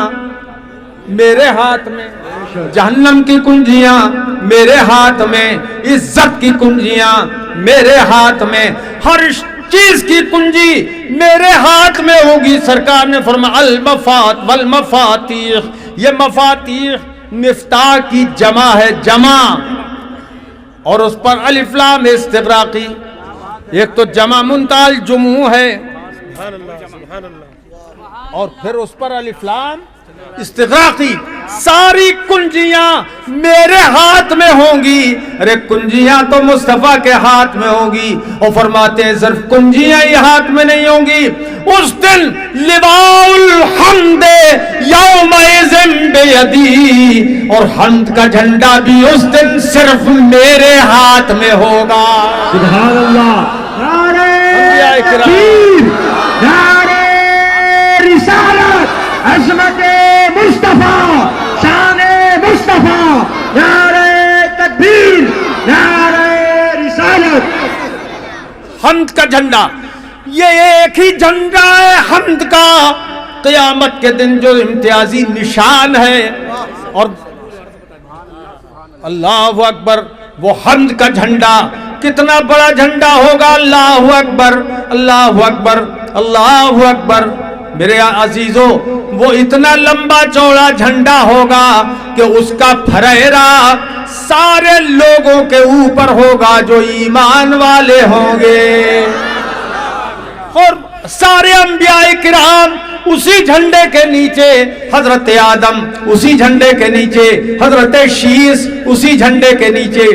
میرے ہاتھ میں، جہنم کی کنجیاں میرے ہاتھ میں، عزت کی کنجیاں میرے ہاتھ میں، ہر چیز کی کنجی میرے ہاتھ میں ہوگی۔ سرکار نے فرمایا المفات والمفاتیح، یہ مفاتیح مفتاح کی جمع ہے، جمع، اور اس پر الف لام استغراقی، ایک تو جمع منتال جموع ہے اور پھر اس پر الف لام استغراقی، ساری کنجیاں میرے ہاتھ میں ہوں گی۔ ارے کنجیاں تو مصطفیٰ کے ہاتھ میں ہوں گی، اور فرماتے ہیں صرف کنجیاں ہی ہاتھ میں نہیں ہوں گی، اس دن لواء الحمد یومئذ بیدی، اور حمد کا جھنڈا بھی اس دن صرف میرے ہاتھ میں ہوگا۔ سبحان اللہ، انبیاء نعرہ کرام، تکبیر، نعرہ رسالت، عظمت مصطفیٰ، شان مصطفیٰ، نعرہ تکبیر، نعرہ رسالت۔ حمد کا جھنڈا، یہ ایک ہی جھنڈا ہے حمد کا، قیامت کے دن جو امتیازی نشان ہے، اور اللہ اکبر، وہ حمد کا جھنڈا کتنا بڑا جھنڈا ہوگا، اللہ اکبر، اللہ اکبر، اللہ اکبر۔ میرے عزیزو، وہ اتنا لمبا چوڑا جھنڈا ہوگا کہ اس کا پھریرا سارے لوگوں کے اوپر ہوگا جو ایمان والے ہوں گے، اور سارے انبیاء کرام اسی جھنڈے کے نیچے، حضرت آدم اسی جھنڈے کے نیچے، حضرت شیس اسی جھنڈے کے نیچے،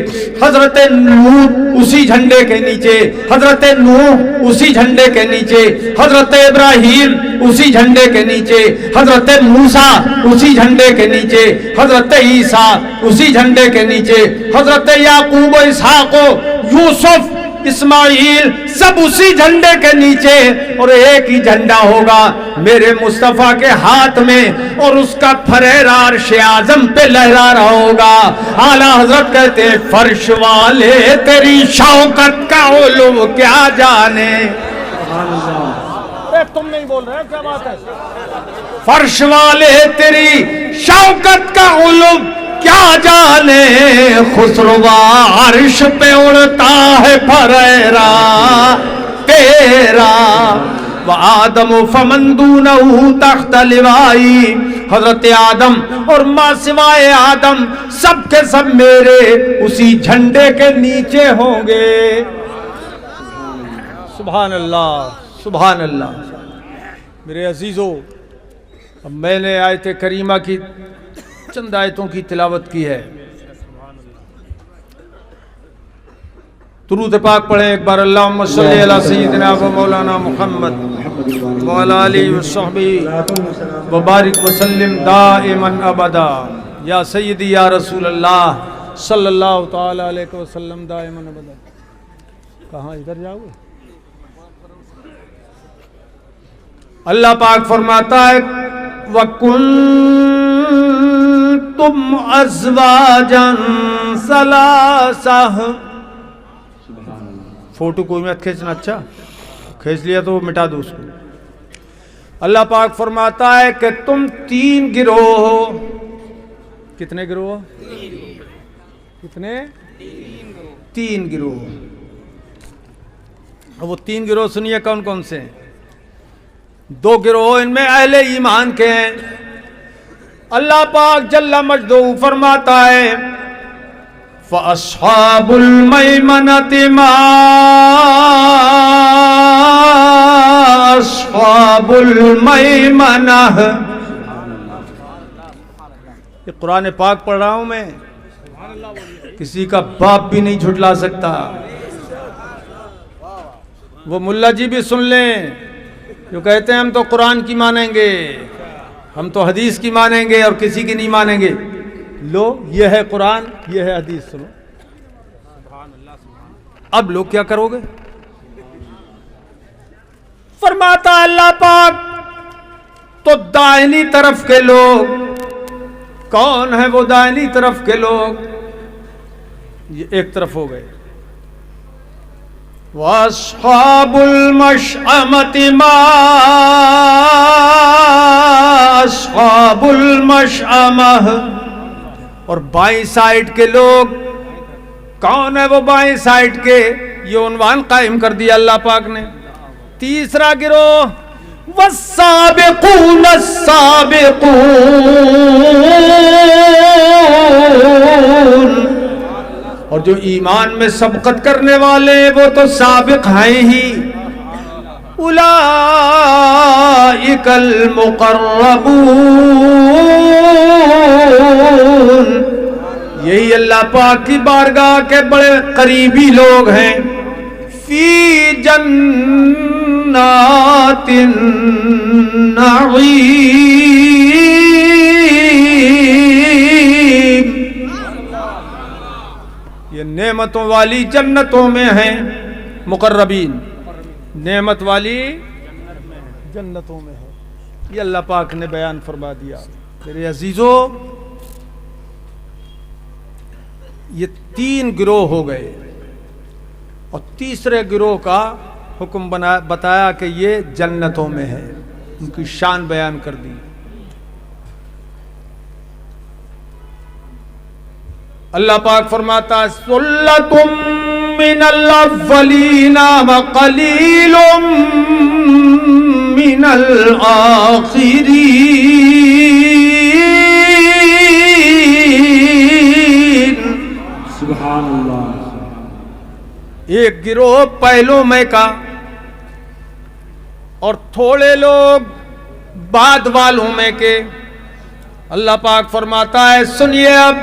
حضرت نوح اسی جھنڈے کے نیچے، حضرت نوح اسی جھنڈے کے نیچے، حضرت ابراہیم اسی جھنڈے کے نیچے، حضرت موسیٰ اسی جھنڈے کے نیچے، حضرت عیسیٰ اسی جھنڈے کے نیچے، حضرت یعقوب و اسحاق و یوسف اسماعیل سب اسی جھنڈے کے نیچے، اور ایک ہی جھنڈا ہوگا میرے مصطفیٰ کے ہاتھ میں، اور اس کا پھریرا عرش اعظم پہ لہرا رہا ہوگا۔ اعلیٰ حضرت کہتے ہیں فرش والے تیری شوکت کا علو کیا جانے۔ تم نہیں بول رہے، کیا بات ہے؟ فرش والے تیری شوکت کا علو کیا جانے، خسروا عرش پہ اڑتا ہے پھریرا تیرا، وآدم فمن دونہ تحت لوائی، حضرت آدم اور ما سوائے آدم سب کے سب میرے اسی جھنڈے کے نیچے ہوں گے۔ سبحان اللہ، سبحان اللہ۔ میرے عزیزو، اب میں نے آیت کریمہ کی چند آیتوں کی تلاوت کی ہے، درود پاک پڑھیں ایک بار، اللہم صلی علی سیدنا و مولانا محمد وعلی آلہ وصحبہ وبارک وسلم دائما ابدا، یا سیدی یا رسول اللہ صلی اللہ تعالی علیہ وسلم دائما ابدا۔ کہاں ادھر جاؤ گے؟ اللہ پاک فرماتا ہے وَكُنْتُمْ أَزْوَاجًا ثَلَاثَةً۔ فوٹو کوئی مت کھینچنا، اچھا کھینچ لیا تو مٹا دو اس کو۔ اللہ پاک فرماتا ہے کہ تم تین گروہ ہو۔ کتنے گروہ؟ کتنے؟ تین گروہ۔ اب وہ تین گروہ سنیے کون کون سے ہیں۔ دو گروہ ان میں اہل ایمان کے ہیں۔ اللہ پاک جل مجدہ فرماتا ہے فَأَصْحَابُ الْمَيْمَنَةِ مَا أَصْحَابُ الْمَيْمَنَةِ۔ یہ قرآن پاک پڑھ رہا ہوں میں، کسی کا باپ بھی نہیں جھٹلا سکتا۔ وہ ملا جی بھی سن لیں جو کہتے ہیں ہم تو قرآن کی مانیں گے، ہم تو حدیث کی مانیں گے اور کسی کی نہیں مانیں گے۔ لو یہ ہے قرآن، یہ ہے حدیث، سنو۔ اب لوگ کیا کرو گے؟ فرماتا اللہ پاک تو دائنی طرف کے لوگ کون ہیں؟ وہ دائنی طرف کے لوگ یہ ایک طرف ہو گئے، وَأَصْحَابُ الْمَشْأَمَةِ مَا أَصْحَابُ الْمَشْأَمَةِ، اور بائیں سائڈ کے لوگ کون ہے؟ وہ بائیں سائڈ کے، یہ عنوان قائم کر دیا اللہ پاک نے. تیسرا گروہ وَالسَّابِقُونَ السَّابِقُونَ، اور جو ایمان میں سبقت کرنے والے وہ تو سابق ہیں ہی. اولئک المقربون، یہی اللہ پاک کی بارگاہ کے بڑے قریبی لوگ ہیں. فی جنات النعیم، یہ نعمتوں والی جنتوں میں ہیں. مقربین نعمت والی جنتوں میں ہے، یہ اللہ پاک نے بیان فرما دیا. میرے عزیزو، یہ تین گروہ ہو گئے اور تیسرے گروہ کا حکم بتایا کہ یہ جنتوں میں ہے، ان کی شان بیان کر دی. اللہ پاک فرماتا ہے سلتم من الاولین وقلیل من الآخرین. سبحان اللہ. ایک گروہ پہلوں میں کا اور تھوڑے لوگ بعد والوں میں کے. اللہ پاک فرماتا ہے سنیے اب،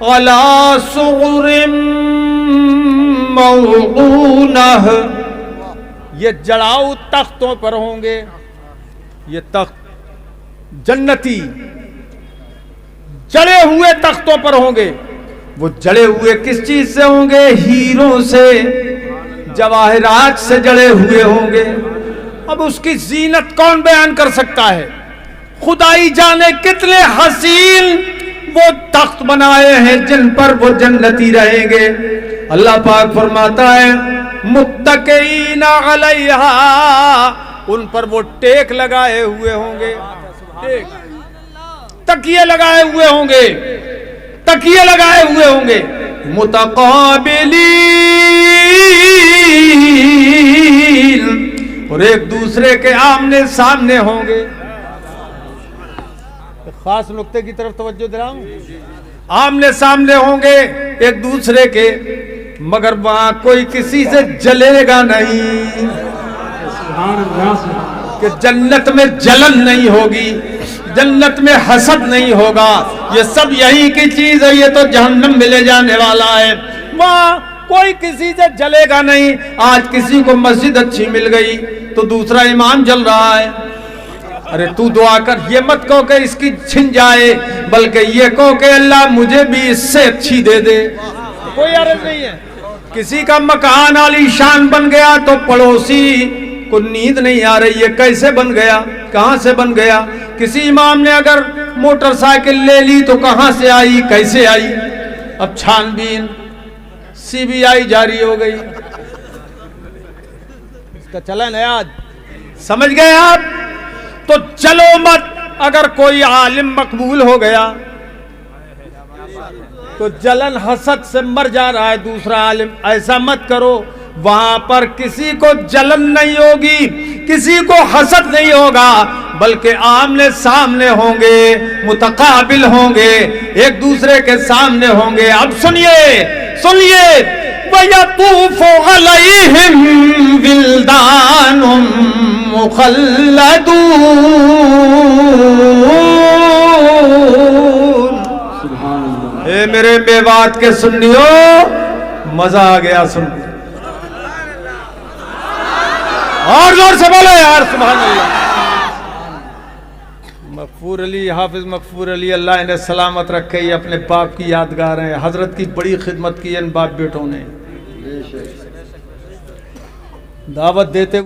عَلَى سُرُرٍ مَوْضُونَةٍ، یہ جڑاؤ تختوں پر ہوں گے. یہ تخت جنتی جڑے ہوئے تختوں پر ہوں گے. وہ جڑے ہوئے کس چیز سے ہوں گے؟ ہیروں سے، جواہرات سے جڑے ہوئے ہوں گے. اب اس کی زینت کون بیان کر سکتا ہے؟ خدائی جانے کتنے حسین وہ تخت بنائے ہیں جن پر وہ جنتی رہیں گے. اللہ پاک فرماتا ہے متکئین علیہا، ان پر وہ ٹیک لگائے ہوئے ہوں گے. تکیے لگائے ہوئے ہوں گے، تکیے لگائے ہوئے ہوں گے. متقابلین، اور ایک دوسرے کے آمنے سامنے ہوں گے. خاص نقطے کی طرف توجہ دلاؤں، آمنے سامنے ہوں گے ایک دوسرے کے، مگر وہاں کوئی کسی سے جلے گا نہیں. سبحان اللہ. کہ جنت میں جلن نہیں ہوگی، جنت میں حسد نہیں ہوگا. یہ سب یہی کی چیز ہے، یہ تو جہنم میں لے جانے والا ہے. وہاں کوئی کسی سے جلے گا نہیں. آج کسی کو مسجد اچھی مل گئی تو دوسرا امام جل رہا ہے. ارے تو دعا کر، یہ مت کہو کہ اس کی چھن جائے، بلکہ یہ کہو کہ اللہ مجھے بھی اس سے اچھی دے دے. کوئی عرض نہیں ہے. کسی کا مکان عالی شان بن گیا تو پڑوسی کو نیند نہیں آ رہی ہے، کیسے بن گیا، کہاں سے بن گیا. کسی امام نے اگر موٹر سائیکل لے لی تو کہاں سے آئی، کیسے آئی. اب چھان بین CBI جاری ہو گئی، اس کا چلن ہے آج. سمجھ گئے آپ؟ تو چلو مت. اگر کوئی عالم مقبول ہو گیا تو جلن حسد سے مر جا رہا ہے دوسرا عالم. ایسا مت کرو. وہاں پر کسی کو جلن نہیں ہوگی، کسی کو حسد نہیں ہوگا، بلکہ آمنے سامنے ہوں گے، متقابل ہوں گے، ایک دوسرے کے سامنے ہوں گے. اب سنیے سنیے، وَيَطُوفُ عَلَيْهِمْ وِلْدَانٌ مُخَلَّدُونَ. اے میرے میوات کے سنیو، مزہ آ گیا سن کے. اور زور سے بولے یار سبحان اللہ. مغفور علی، حافظ مغفور علی، اللہ انہیں سلامت رکھے، یہ اپنے باپ کی یادگار ہیں. حضرت کی بڑی خدمت کی ان باپ بیٹوں نے. دعوت دیتے